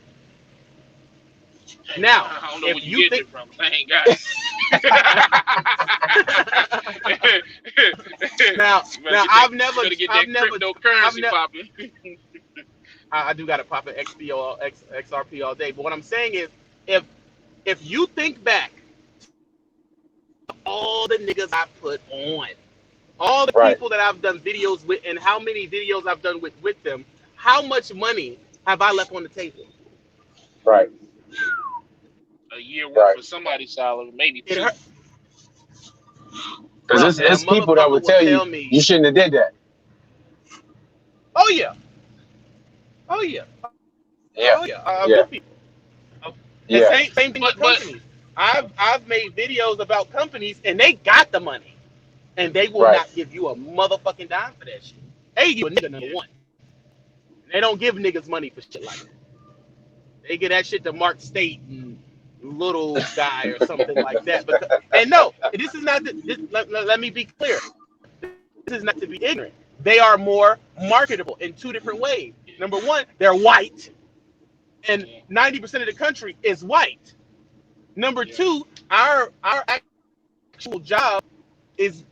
Now, I don't know where if you you getting think it from. 'Cause I ain't got it. now, You better now get that. You better get that I've cryptocurrency never, popping. I do got to pop an XPO, XRP all day. But what I'm saying is, if you think back all the niggas I put on, all the Right. people that I've done videos with, and how many videos I've done with them, how much money have I left on the table? Right. A year worth Right. of somebody's salary, maybe It two. hurt, Because bro. And a it's people that motherfucker would will tell you tell you me, shouldn't have did that. "Oh yeah, oh yeah, Yeah. oh yeah." Yeah. Good people. And Yeah. same thing with But companies. I've made videos about companies, and they got the money, and they will Right. not give you a motherfucking dime for that shit. They give a nigga number one. They don't give niggas money for shit like that. They get that shit to Mark State and little guy or something like that. Because and no, this is not. Let me be clear. This is not to be ignorant. They are more marketable in two different ways. Number one, they're white, and yeah, 90% of the country is white. Number yeah, two, our actual job is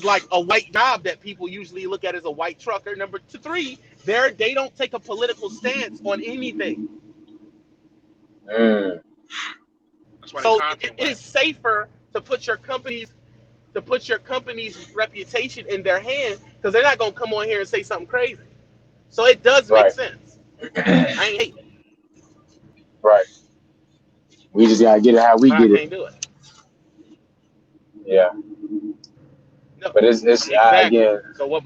like a white job that people usually look at as a white trucker. Number three, they don't take a political stance on anything. Mm. that's why the So content it whack. is safer to put your company's reputation in their hands because they're not gonna come on here and say something crazy. So it does make Right. sense. I ain't hating. Right. We just gotta get it how we I get it. can't do it. Yeah. No, But it's exactly. again. So what?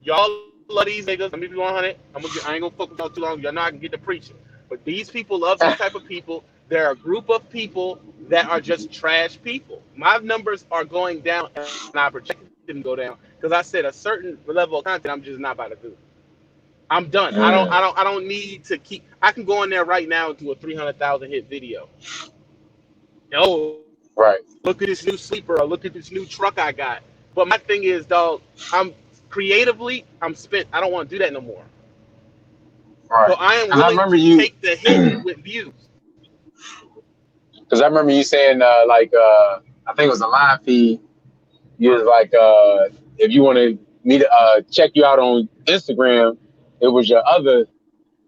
Y'all love these niggas. Let me be 100. I ain't gonna fuck with y'all too long. Y'all know I can get to preaching. But these people love these type of people. They're a group of people that are just trash people. My numbers are going down, and I projected them to go down because I said a certain level of content I'm just not about to do. I'm done. Mm. I don't need to keep. I can go in there right now and do a 300,000 hit video. Oh, look at this new Right. sleeper, or look at this new truck I got. But my thing is, dog, I'm creatively, I'm spent. I don't want to do that no more. So I Right. am willing Because I to remember take you. the hit with views. Because I remember you saying I think it was a line feed. You was like if you wanted me to check you out on Instagram, it was your other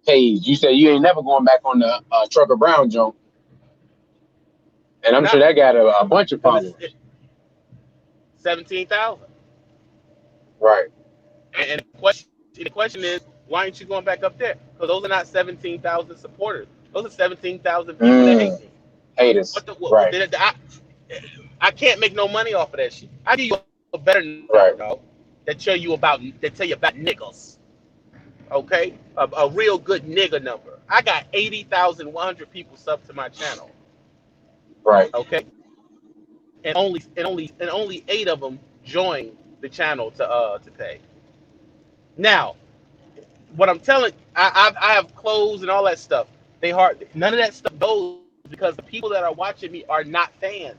page. You said you ain't never going back on the Trucker Brown junk, and I'm No, sure that got a bunch of because it's followers. 17,000. Right. And the question is, why aren't you going back up there? Because those are not 17,000 supporters. Those are 17,000 people that hate Mm. me. Haters. What the Right. I can't make no money off of that shit. I give you a better number, dog, Right. that tell you about niggas. Okay, a real good nigga number. I got 80,100 people sub to my channel. Right. Okay, and only 8 of them join the channel to pay. Now, what I'm telling, I have clothes and all that stuff. They hard. None of that stuff goes because the people that are watching me are not fans.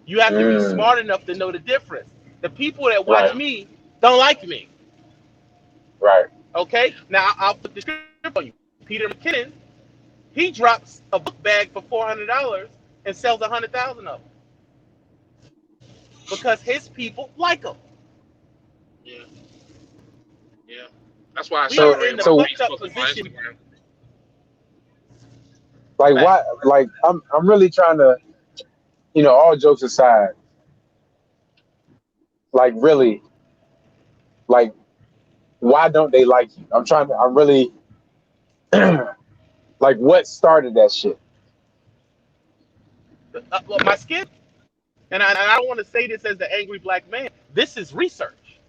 You have to be Mm. smart enough to know the difference. The people that watch Right. me don't like me. Right. Okay, now I'll flip the script on you. Peter McKinnon, he drops a book bag for $400 and sells 100,000 of them because his people like him. Yeah, yeah. That's why I We are So in separate the my so fucked up Facebook and my position. Instagram. like Fact. why like I'm really trying to all jokes aside, like really, like why don't they like you? I'm really like what started that shit? Well, my skin, and I don't want to say this as the angry black man. This is research.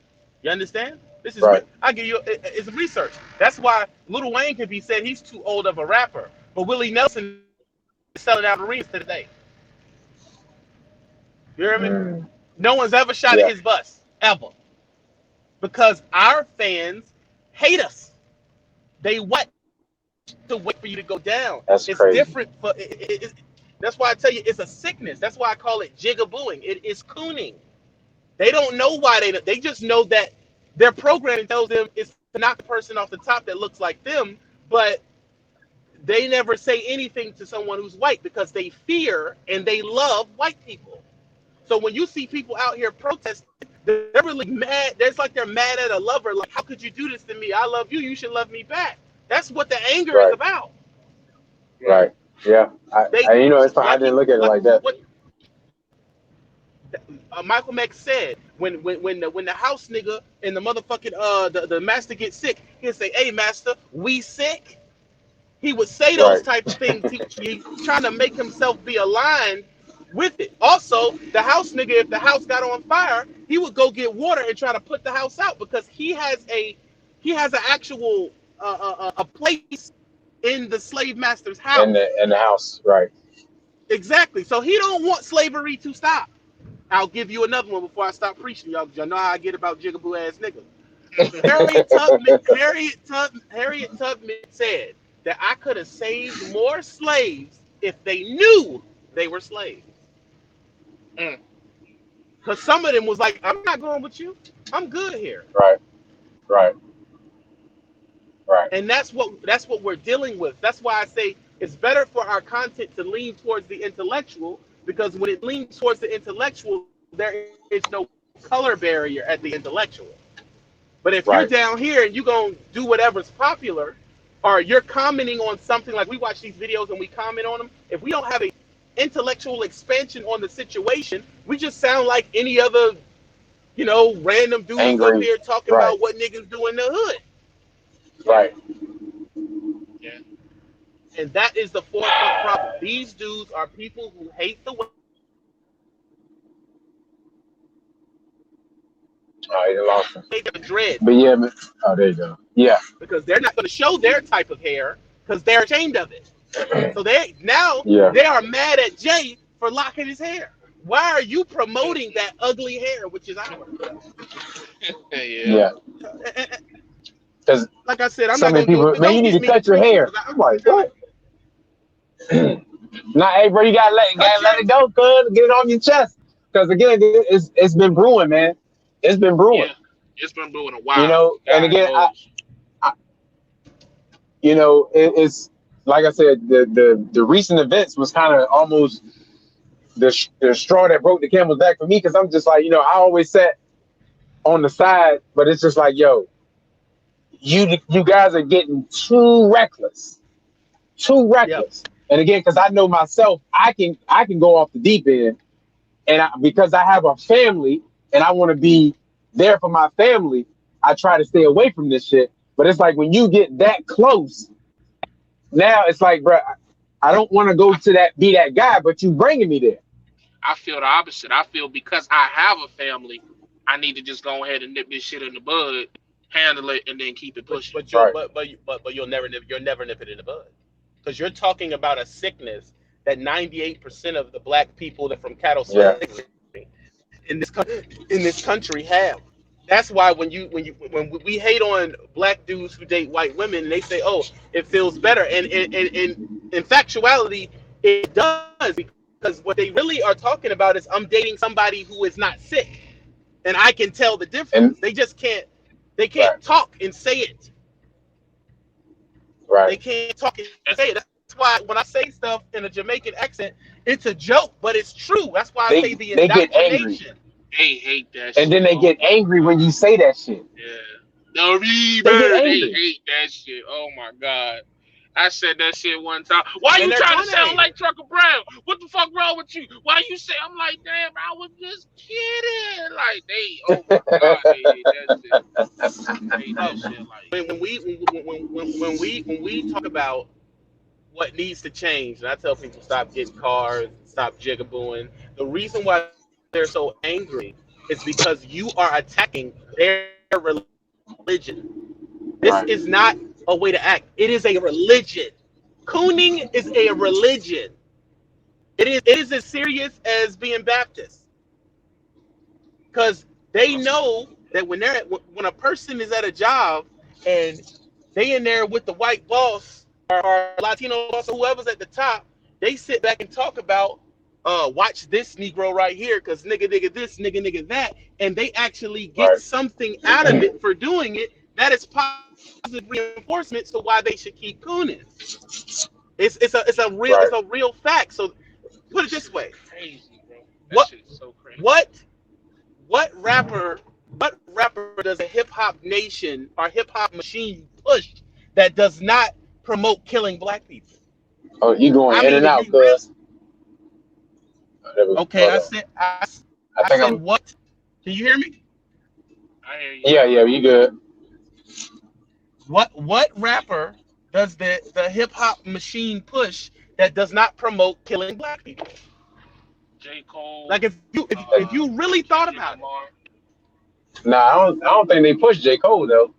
You understand? Right. I give you it's research. That's why Lil Wayne can be said he's too old of a rapper, but Willie Nelson is selling out arenas to this day. You hear me? Mm. No one's ever shot at his Yeah. bus ever because our fans hate us. They watch to wait for you to go down. It's That's different crazy. that's why I tell you it's a sickness. That's why I call it jigabooing. It is cooning. They don't know why they just know that their programming tells them it's to knock the person off the top that looks like them, but they never say anything to someone who's white because they fear and they love white people. So when you see people out here protesting, they're really mad. It's like they're mad at a lover. Like, how could you do this to me? I love you. You should love me back. That's what the anger is Right. about. Right. Yeah. They You know, it's fine. I like didn't he look at it like like that. what Malcolm X said when the house nigga and the motherfucking the master gets sick, he'll say, "Hey master, we sick." He would say those Right. type of things. He's trying to make himself be aligned with it. Also, the house nigga, if the house got on fire, he would go get water and try to put the house out because he has an actual a place in the slave master's house. In the house. Right. Exactly. So he don't want slavery to stop. I'll give you another one before I stop preaching, y'all. Y'all know how I get about jigaboo ass niggas. Harriet Tubman said that I could have saved more slaves if they knew they were slaves. Mm. Because some of them was like, I'm not going with you. I'm good here. Right. Right. Right. And that's what we're dealing with. That's why I say it's better for our content to lean towards the intellectual, because when it leans towards the intellectual, there is no color barrier at the intellectual. But if you're Right. down here and you're going to do whatever's popular, or you're commenting on something, like we watch these videos and we comment on them, if we don't have a intellectual expansion on the situation, we just sound like any other, random dudes up Angry. here talking Right. about what niggas do in the hood. Right. Yeah. And that is the forefront problem. These dudes are people who hate the West. Oh, you lost him. They have dread But yeah, man. Oh, there you go. Yeah. because they're not going to show their type of hair because they're ashamed of it. So Yeah. they are mad at Jay for locking his hair. Why are you promoting that ugly hair, which is ours? Yeah. Yeah. Because Like I said, I'm so not many gonna do it, people, but man, you don't need get to me to cut your preaching hair. because I'm like, what? Nah, hey, bro, you gotta cut let it yours. go, cuz. Get it off your chest. Because again, it's been brewing, man. It's been brewing. Yeah. It's been brewing a You while. know, and God again, knows. I it's like I said, the recent events was kind of almost the straw that broke the camel's back for me. Because I'm just like, I always sat on the side, but it's just like, yo, you guys are getting too reckless, too Yep. reckless. And again, because I know myself, I can go off the deep end, and because I have a family and I want to be there for my family, I try to stay away from this shit. But it's like when you get that close, now it's like, bro, I don't want to go I, to be that guy, but you bringing me there. I feel the opposite. I feel because I have a family, I need to just go ahead and nip this shit in the bud, handle it, and then keep it But pushing. but you'll Right. but you'll never nip it in the bud because you're talking about a sickness that 98% of the black people that from cattle Yeah. slavery in this country have. That's why when we hate on black dudes who date white women, and they say, "Oh, it feels better," and in factuality, it does because what they really are talking about is I'm dating somebody who is not sick, and I can tell the difference. And They can't right, talk and say it. right. They can't talk and That's, say it. That's why when I say stuff in a Jamaican accent, it's a joke, but it's true. That's why I say the They get angry, indoctrination. they hate that and then shit. they Oh get my angry when you god. say that shit. Yeah. The They get Reaper, they angry. hate that shit. Oh my god. I said that shit one time. Why And you they're trying to gonna sound hate like it. Trucker Brown? What the fuck wrong with you? Why you say? I'm like, damn, I was just kidding. Like they, oh my god, they hate that shit. They hate Bro, that shit. Like, when we talk about what needs to change, and I tell people stop getting cars, stop jigabooing. The reason why they're so angry is because you are attacking their religion. This is not Right. a way to act. It is a religion. Cooning is a religion. It is as serious as being Baptist. Because they know that when a person is at a job and they in there with the white boss or Latino boss or whoever's at the top, they sit back and talk about watch this Negro right here because nigga this, nigga that, and they actually get Right. something out of it for doing it. That is positive reinforcement to why they should keep cooning. Right. It's a real fact. So put it this way: Crazy, bro. That what shit is so crazy. what what rapper does a hip hop nation or hip hop machine push that does not promote killing black people? Oh, you going I in mean, and if out, you really cuz. okay, Hold on. I I think said I'm. what? Can you hear me? I hear you. Yeah, yeah, you good. What rapper does the hip hop machine push that does not promote killing black people? J. Cole, Like if you really thought Kendrick about it, Lamar. Nah, I don't think they push J. Cole though.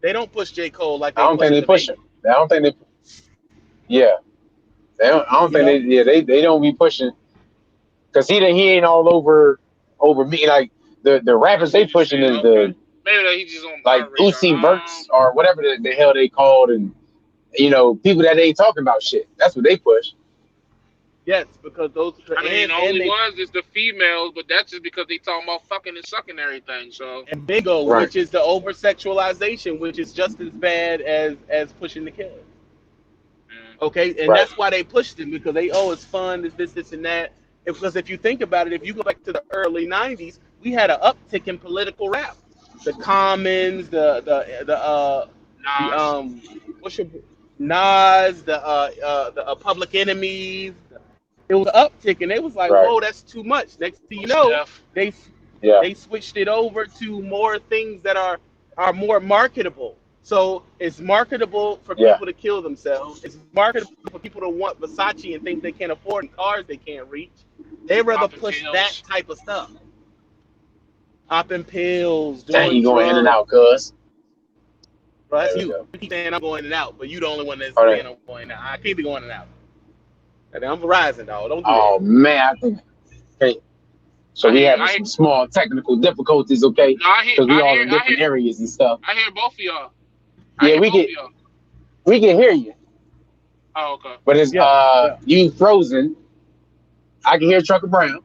they don't push J. Cole like I they don't think pushing they the push him. baby. I don't think they. Yeah, they don't. I don't You think they. know, Yeah, they don't be pushing because he ain't all over me. Like the I rappers see they what you're pushing saying. is Okay. the Maybe that he's just on my like radar. Uzi Verts or whatever the hell they called, and people that ain't talking about shit. That's what they push. yes, because those I mean, the and only they ones is the females, but that's just because they talking about fucking and sucking and everything. So, and bingo, Right, which is the over sexualization, which is just as bad as pushing the kids. yeah. Okay, and right, that's why they pushed it because they it's fun, it's this and that. Because if you think about it, if you go back to the early '90s, we had an uptick in political rap. The Commons, the Nas. what's your Nas, the Public Enemies. It was an uptick, and they was like, right. "Whoa, that's too much." Next thing you Most know, Def. they Yeah, they switched it over to more things that are more marketable. So it's marketable for yeah. people to kill themselves. It's marketable for people to want Versace and things they can't afford and cars they can't reach. They rather Popping push that pills. type of stuff. Popping pills, Dang, doing you going in and drugs. out, cuz. Bro, that's There we you. go. You keep saying I'm going in and out, but you the only one that's All right. saying I'm going in and out. I keep it going in and out. And I'm Verizon, dog. Don't do that. Oh man, I think. Okay, so I we hear, having I hear, some small technical difficulties, okay? no, I hear, Because we I all hear, in I hear, different areas and stuff. I hear both of y'all. I Yeah, hear both of y'all. we can hear you, Oh, okay. but it's Yeah, yeah. you frozen. I can hear Trucker Brown.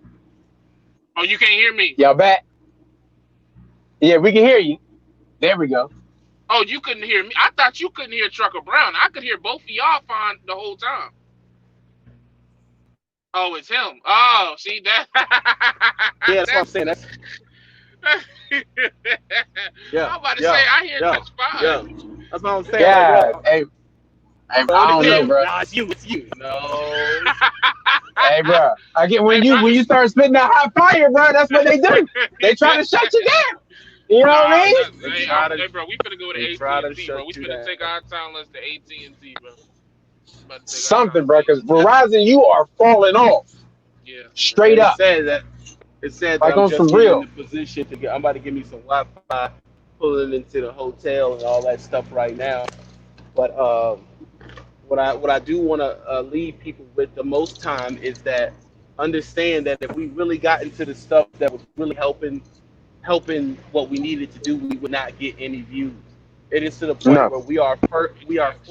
Oh, you can't hear me. Y'all back? Yeah, we can hear you. There we go. Oh, you couldn't hear me. I thought you couldn't hear Trucker Brown. I could hear both of y'all fine the whole time. Oh, it's him. Oh, see that? Yeah, that's what I'm That's. saying. That's yeah, I'm about to say yeah, I hear yeah, just fine. yeah. That's what I'm saying. Like, bro, God, hey, so I the don't know, kid, bro. nah, it's you. No, it's Hey, bro, I get Hey, when you start spitting that hot fire, bro. That's what they do. They try to shut you down. You know what I nah, mean? they hey, try to hey, bro, we finna go to they AT try and to T, bro. shut We you finna down. take our talents to AT and T, bro. About to take our Something, talents to bro. Because AT and T. Verizon, you are falling off Yeah. straight And up, it said that like I'm on just some getting in real. the position to get. I'm about to give me some Wi-Fi, pulling into the hotel and all that stuff right now. But what I do want to leave people with the most time is that understand that if we really got into the stuff that was really helping what we needed to do, we would not get any views. It is to the point No, where Big we are facts.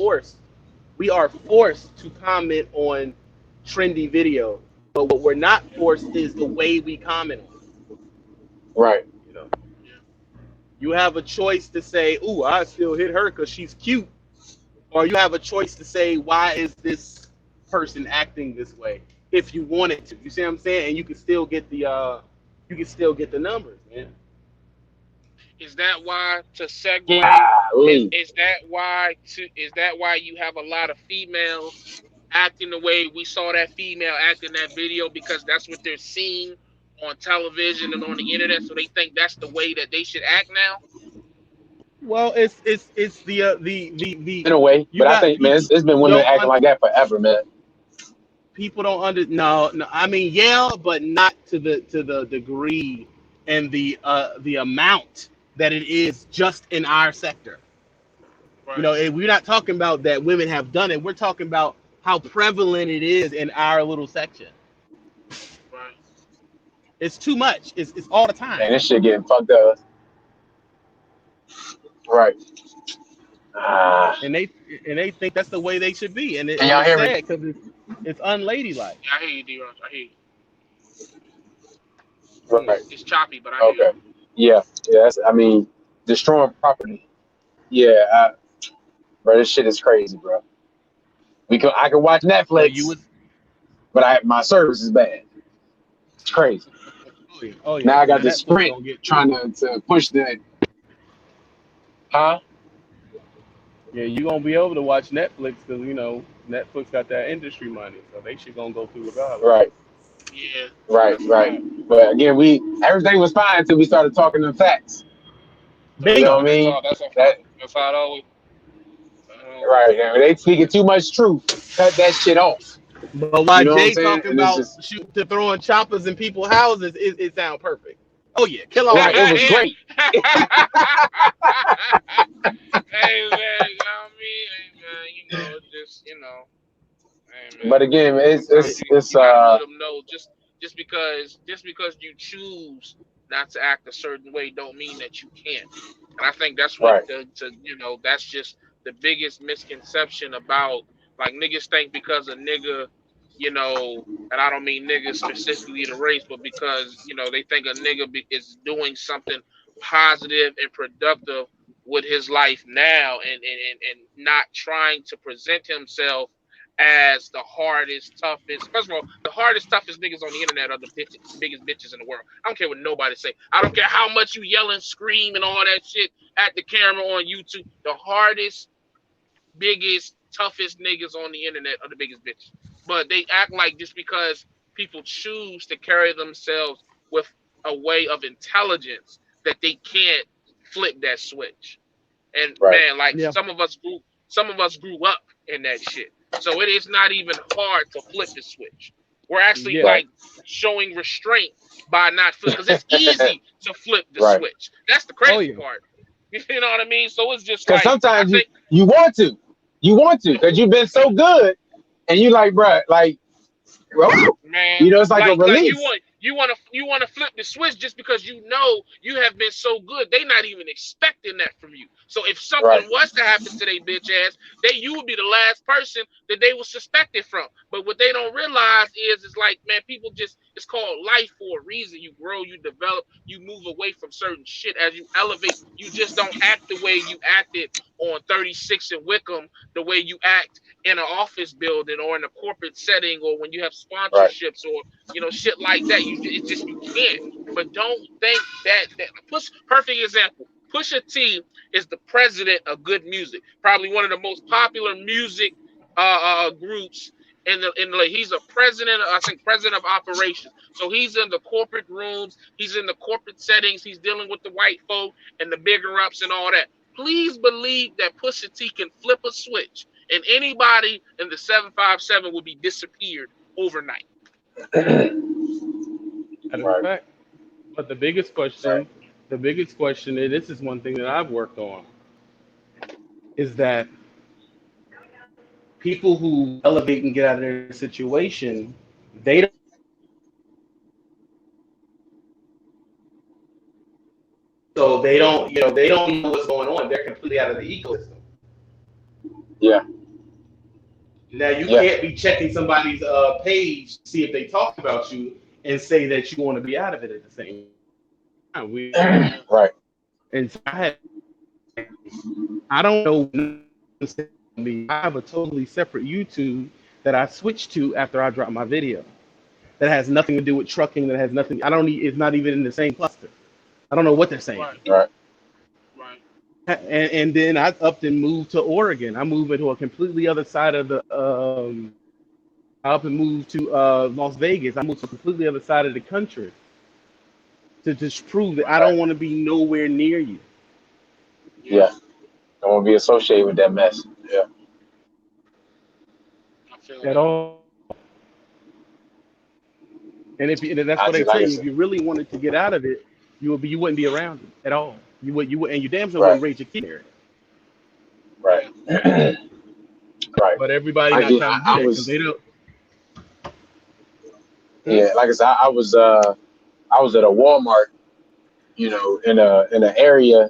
forced to comment on trendy videos. But what we're not forced is the way we comment on it. right. You know, Yeah. you have a choice to say, "Ooh, I still hit her because she's cute," or you have a choice to say, "Why is this person acting this way?" If you wanted to, you see what I'm saying, and you can still get the numbers, man. Is that why to Right. segue? Is Golly. is that why to is that why you have a lot of females acting the way we saw that female act in that video because that's what they're seeing on television and on the internet, so they think that's the way that they should act now. Well, it's the In a way, you but I got think, man, it's been people women don't acting like that forever, man. people don't under no, I mean, yeah, but not to the degree and the amount that it is just in our sector. You Right, know, we're not talking about that women have done it. We're talking about how prevalent it is in our little section. right. It's too much. It's all the time. Man, this shit getting fucked up. Right. Ah, And they think that's the way they should be, can and y'all it's hear me? sad because it's unladylike. Yeah, I hear you, D-Ross. I hear you. Mm. Right. It's choppy, but I hear Okay. you. Yeah. Yeah. I mean, destroying property. Yeah. Bro, this shit is crazy, bro. I can watch But you Netflix, would, but my service is bad. It's crazy. oh yeah. Now I Now got the Netflix Sprint gonna get you. trying to push the, huh? Yeah, you gonna be able to watch Netflix because Netflix got that industry money, so they should gonna go through regardless. Right, Yeah, right, that's a right. fact. But again, everything was fine until we started talking them facts. You know And what I Bingo. that's mean? all. That's a That fact. That's how it always. right. Yeah, they speaking too much truth. Cut that shit off. But why You know what I'm Jay saying? talking And it's about just shoot to throwing choppers in people's houses, it sound perfect. Oh yeah, kill all right. them. It was Yeah. great. Hey man, you know what I mean? Hey man, just hey But man. again, Sometimes you gotta let them know just because you choose not to act a certain way don't mean that you can't. And I think that's what right, that's just the biggest misconception about like niggas think because a nigga, and I don't mean niggas specifically the race, but because they think a nigga is doing something positive and productive with his life now, and not trying to present himself as the hardest, toughest. First of all, the hardest, toughest niggas on the internet are the biggest bitches in the world. I don't care what nobody say. I don't care how much you yell and scream and all that shit at the camera on YouTube. The hardest, biggest, toughest niggas on the internet are the biggest bitches. But they act like just because people choose to carry themselves with a way of intelligence that they can't flip that switch. And right, man, like Yeah, some of us grew up in that shit. So it is not even hard to flip the switch. We're actually yeah, right, like showing restraint by not flip because it's easy to flip the right. switch. That's the oh crazy yeah, part. You know what I mean? So it's just Because like I sometimes think you want to, because you've been so good, and you like, bruh, like, whoa, man, it's like a like you release. want you want to flip the switch just because you have been so good. They not even expecting that from you. So if something Right, was to happen to their bitch ass, you would be the last person that they would suspect it from. But what they don't realize is like, man, people just it's called life for a reason. You grow, you develop, you move away from certain shit as you elevate. You just don't act the way you acted on 36 in Wickham, the way you act in an office building or in a corporate setting or when you have right, sponsorships or shit like that. It's just you can't. But don't think that push perfect example. Pusha T is the president of good music, probably one of the most popular music groups in the he's a president, I think president of operations. So he's in the corporate rooms, he's in the corporate settings, he's dealing with the white folk and the bigger ups and all that. Please believe that Pusha T can flip a switch and anybody in the 757 will be disappeared overnight. that is a right, fact. But right, the biggest question, and this is one thing that I've worked on, is that people who elevate and get out of their situation, they don't so they don't even know what's going on. They're completely out of the ecosystem. yeah, Now you yeah, can't be checking somebody's page to see if they talked about you and say that you want to be out of it at the same time. Yeah. right, And so I don't know me. I have a totally separate YouTube that I switched to after I dropped my video. That has nothing to do with trucking. That has nothing. I don't. It's not even in the same cluster. I don't know what they're saying. Right. right, Right. And then I upped and moved to Oregon. I moved into a completely other side of the. I up and moved to Las Vegas. I moved to a completely other side of the country to just prove that I right. don't want to be nowhere near you Yeah. Yeah, I won't be associated with that mess. Yeah, I feel at that. all. And that's I what they just like tell I you. If said, you really wanted to get out of it, you wouldn't be around it at all. And you damn sure right, wouldn't raise your kid there. right, Yeah. right. But everybody I not get, trying to do I that because was, they don't. Hmm? yeah, like I said, I was at a Walmart, in an area,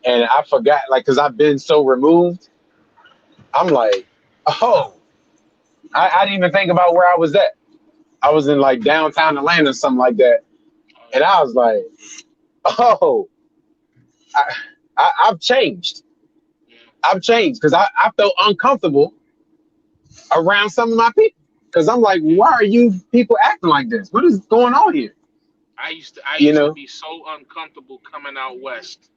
and I forgot, like, because I've been so removed. I'm like, oh, I didn't even think about where I was at. I was in like downtown Atlanta, or something like that, Oh and yeah. I was like, oh, I, I've changed. Yeah. I've changed because I felt uncomfortable around some of my people. Because I'm like, why are you people acting like this? What is going on here? I You used to know? be so uncomfortable coming out west,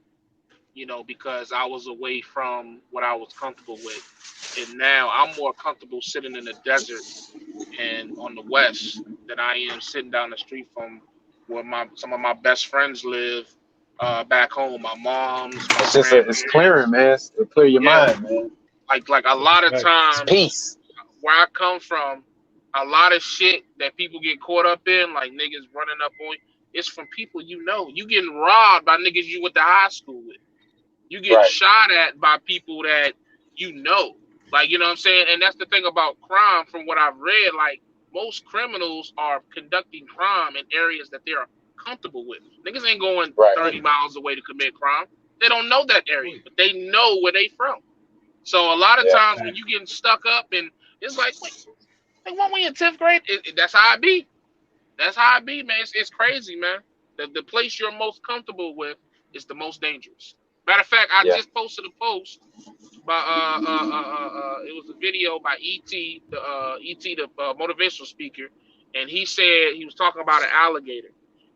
because I was away from what I was comfortable with. And now I'm more comfortable sitting in the desert and on the west than I am sitting down the street from where my some of my best friends live back home. My mom's, my It's clearing, grandparents. man. It clear your Yeah, mind, man. like a lot of Right. It's times peace. where I come from, a lot of shit that people get caught up in, like niggas running up on you, it's from people you know. You getting robbed by niggas you went to high school with. You getting Right. shot at by people that you know. Like, you know what I'm saying? And that's the thing about crime from what I've read. Like, most criminals are conducting crime in areas that they're comfortable with. Niggas ain't going Right. 30 miles away to commit crime. They don't know that area, but they know where they from. So a lot of Yeah. times when you getting stuck up and it's like, wait, when we in 10th grade, that's how I be. That's how I be, man. It's crazy, man. The place you're most comfortable with is the most dangerous. Matter of fact, I Yeah. just posted a post by it was a video by ET the motivational speaker, and he said he was talking about an alligator,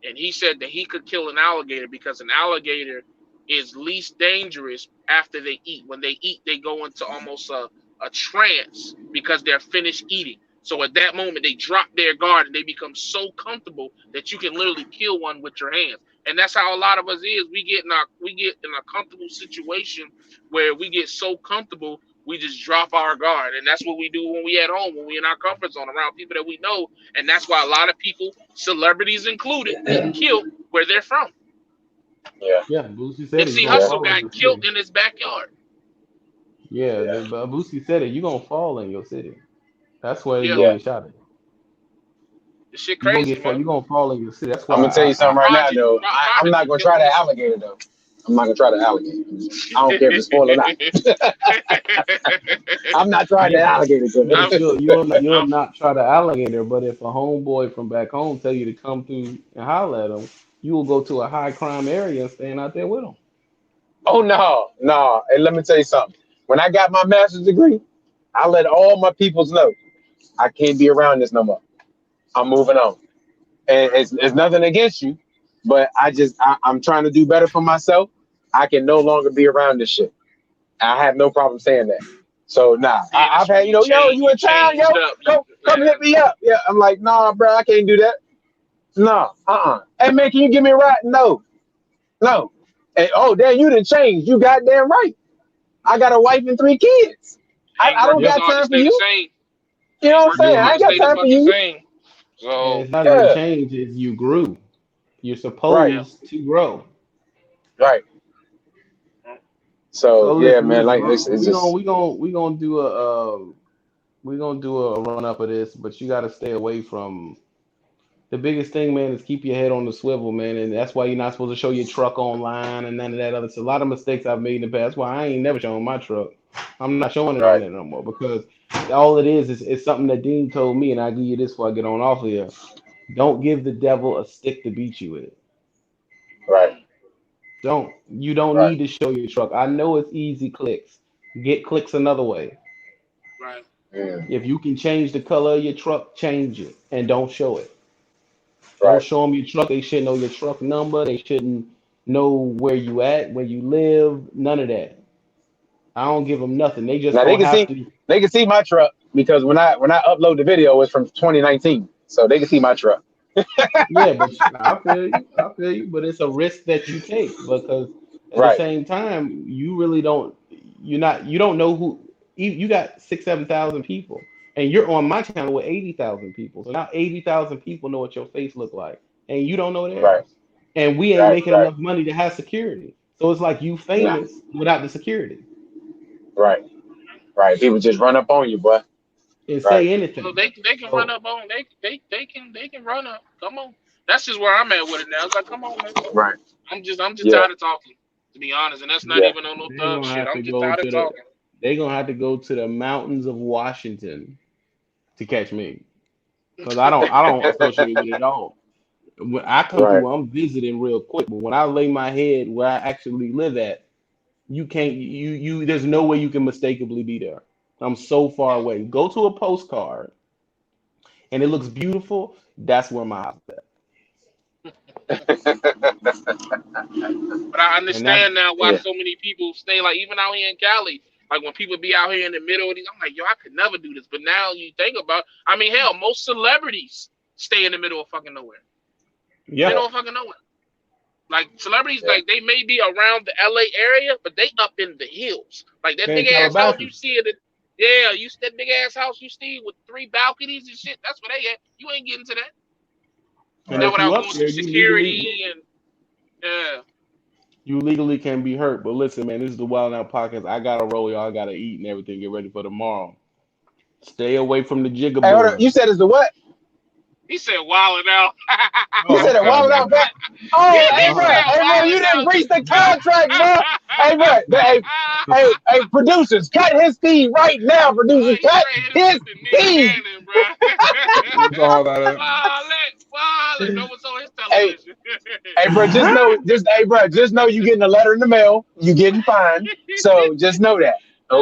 and he said that he could kill an alligator because an alligator is least dangerous after they eat. When they eat, they go into almost a trance because they're finished eating. So at that moment, they drop their guard and they become so comfortable that you can literally kill one with your hands. And that's how a lot of us is. We get in a comfortable situation where we get so comfortable we just drop our guard, and that's what we do when we at home, when we in our comfort zone around people that we know. And that's why a lot of people, celebrities included, get killed where they're from. Yeah. Yeah, Boosie said it. You're Nipsey gonna Yeah. Hussle fall in got your killed city. in his backyard. Yeah, Yeah. Boosie said it. You're gonna fall in your city. That's where you're Yeah, gonna Yeah. get shot at. this shit You're gonna crazy, get man. You're gonna fall in your city. That's I'm why gonna tell you something right now, Prodigy, though. I'm not Prodigy gonna killed try him the himself. alligator though. I'm not gonna try the alligator. I don't care if it's spoiled or not. I'm not trying the yeah, alligator. I'm, but you'll I'm, not try the alligator. But if a homeboy from back home tell you to come through and holler at him, you will go to a high crime area and stand out there with him. Oh no, no. And let me tell you something. When I got my master's degree, I let all my peoples know I can't be around this no more. I'm moving on. And it's nothing against you, but I'm trying to do better for myself. I can no longer be around this shit. I have no problem saying that. So nah, yeah, I've that's when had, yo, you you in town, yo, changed up. come hit me up. Yeah, I'm like, nah, bro, I can't do that. No, Hey man, can you give me a ride? No, no. And oh damn, you didn't change. You goddamn right. I got a wife and 3 kids. Ain't I don't worked as Yeah, got hard to time for stay the you. same. You know what Ain't I'm worked as saying? yeah. I hard to ain't got stay the time for fucking you. same. And So it's not even Yeah, change. It's you grew. You're right, yeah. supposed to grow. right. So So yeah, listen, man, like it's just we gonna do a run up of this, but you got to stay away from the biggest thing, man, is keep your head on the swivel, man, and that's why you're not supposed to show your truck online and none of that other. It's a lot of mistakes I've made in the past. That's why I ain't never showing my truck. I'm not showing it on right, there no more because all it is it's something that Dean told me, and I give you this before I get on off of here. Don't give the devil a stick to beat you with. right, Don't you don't right. need to show your truck. I know it's easy clicks. Get clicks another way. Right. Mm, If you can change the color of your truck, change it and don't show it. Don't right. show them your truck. They should know your truck number. They shouldn't know where you at, where you live. None of that. I don't give them nothing. They just Now gonna have to. they can see my truck because when I upload the video, it's from 2019, so they can see my truck. Yeah, but I feel you. I feel you. But it's a risk that you take because at the Right, same time, you really don't. You're not. You don't know who. You got 6, 7 thousand people, and you're on my channel with 80,000 people. So now 80,000 people know what your face look like, and you don't know right, theirs. And we ain't right, making right. enough money to have security. So it's like you Nah, famous without the security right, right. People just run up on you, boy. and Right, say Well, anything. they can run So up on they can run up. Come on. That's just where I'm at with it now. It's like, come on, man. right. I'm just Yeah, tired of talking, to be honest. And that's not yeah. even on no they're thug gonna shit. have I'm to just go tired of to the. talking. They're gonna have to go to the mountains of Washington to catch me. Because I don't associate with it at all. When I come Right, through, I'm visiting real quick. But when I lay my head where I actually live at, you can't you there's no way you can mistakenly be there. I'm so far away. Go to a postcard and it looks beautiful. That's where my house is at. But I And that's understand now why Yeah. so many people stay like even out here in Cali. Like when people be out here in the middle of these, I'm like, yo, I could never do this. But now you think about, I mean, hell, most celebrities stay in the middle of fucking nowhere. yeah. Yeah. Middle of fucking nowhere. Like celebrities, Yeah. like they may be around the LA area, but they up in the hills. Like that They're in big ass house you Calabasas. see in the, yeah, you that big ass house you see with 3 balconies and shit. That's where they at. You ain't getting to that. And Right. That if you without up going there, through security and yeah. you legally can be hurt. But listen, man, this is the Wild Out podcast. I gotta roll, y'all. I gotta eat and everything. Get ready for tomorrow. Stay away from the Hey, hold on. jigaboos. You said it's the what? He said wilding out. You Oh, said it I'm sorry, wild out man. back. Oh, He hey, bro. said Uh-huh. Hey, bro. You wilding didn't out. breach the contract, bro. Hey, bro. Hey, producers, cut his feed right now. Producers, He cut straight hit us his with the Nick feed. Cannon, bro. It's all that. Wildin'. Know what's on his Hey, television. hey, bro. Just know you getting a letter in the mail. You getting fined. So just know that.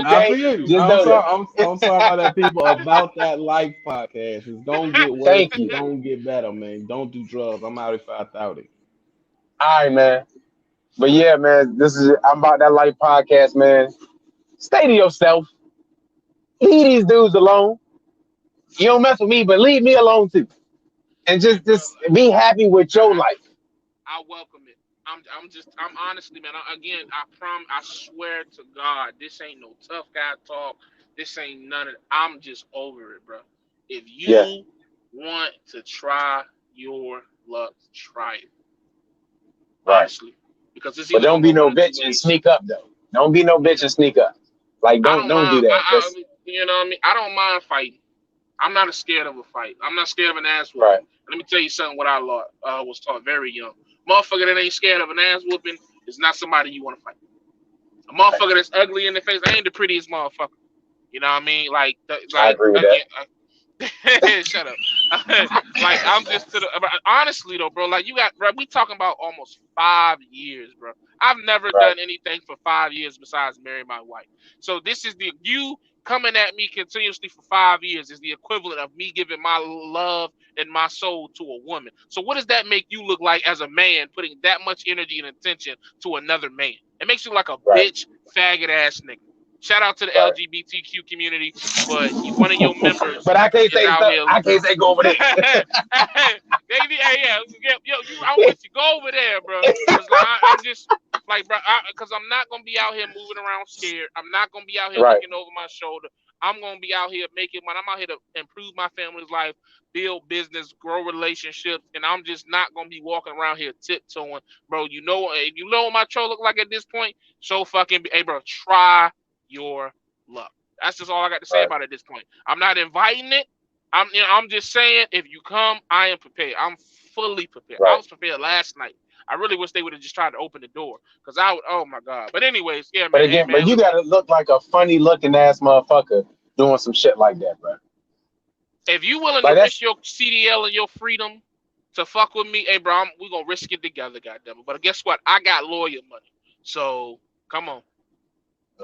I Okay. feel you. Just I'm know sorry. that. I'm sorry about that. People about that life podcast. It's gonna get worse. Thank It's you. gonna get better, man. Don't do drugs. I'm out if I thought it. All right, man. But yeah, man. I'm about that life podcast, man. Stay to yourself. Leave these dudes alone. You don't mess with me, but leave me alone too. And Hey, bro, just be happy with your life. I welcome it. I'm honestly, man. Again, I swear to God, this ain't no tough guy talk. This ain't none of it. I'm just over it, bro. If Yeah, you want to try your luck, try it. right. Honestly, because it's But either don't gonna be go no one of two bitch and ways. sneak up though. Don't be no bitch Yeah, and sneak up. Like I don't don't don't do mind. that. Just You know what I mean. I don't mind fighting. I'm not scared of a fight. I'm not scared of an ass whooping. right, Let me tell you something. What I was taught very young. Motherfucker that ain't scared of an ass whooping is not somebody you want to fight. A right. motherfucker that's ugly in the face, I ain't the prettiest motherfucker. You know what I mean? I Like agree with that. again, shut up. Like I'm just to the honestly though, bro. Like you got, bro. We talking about almost 5 years, bro. I've never Right, done anything for 5 years besides marry my wife. So this is the you coming at me continuously for 5 years is the equivalent of me giving my love and my soul to a woman. So what does that make you look like as a man putting that much energy and attention to another man? It makes you like a right, bitch, faggot ass nigga. Shout out to the right. LGBTQ community, but one of your members But I can't is say out stuff. here. I can't say go over there. Hey, yeah, yo, I'm with you. Go over there, bro. Cause like, I'm just like, bro, cause I'm not gonna be out here moving around scared. I'm not gonna be out here Right, looking over my shoulder. I'm gonna be out here making money. I'm out here to improve my family's life, build business, grow relationships, and I'm just not gonna be walking around here tiptoeing, bro. You know, if you know what my troll look like at this point, so fucking, hey, bro, try your luck. That's just all I got to say right, about it at this point. I'm not inviting it. I'm just saying, if you come, I am prepared. I'm fully prepared. I right. was prepared last night. I really wish they would have just tried to open the door, because I would. Oh my god. But anyways, yeah, But man. Hey, again, but man. you Listen, gotta look like a funny looking ass motherfucker doing some shit like that, bro. if you willing to Like risk that's your CDL and your freedom to fuck with me, hey, bro, we gonna risk it together, goddamn it. But guess what? I got lawyer money, so come on.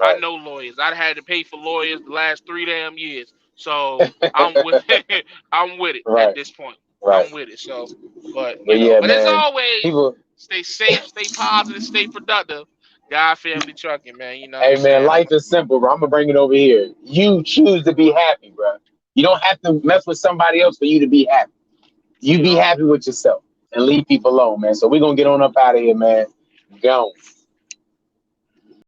I right, know lawyers. I had to pay for lawyers the last 3 damn years. So I'm with it. I'm with it at right, this point. right. I'm with it. So, but But yeah, but as man, always, people. stay safe, stay positive, stay productive. God family trucking, man. You know what I'm Hey man, saying? life is simple, bro. I'm gonna bring it over here. You choose to be happy, bro. You don't have to mess with somebody else for you to be happy. You You be know? happy with yourself and leave people alone, man. So we're gonna get on up out of here, man. Gone.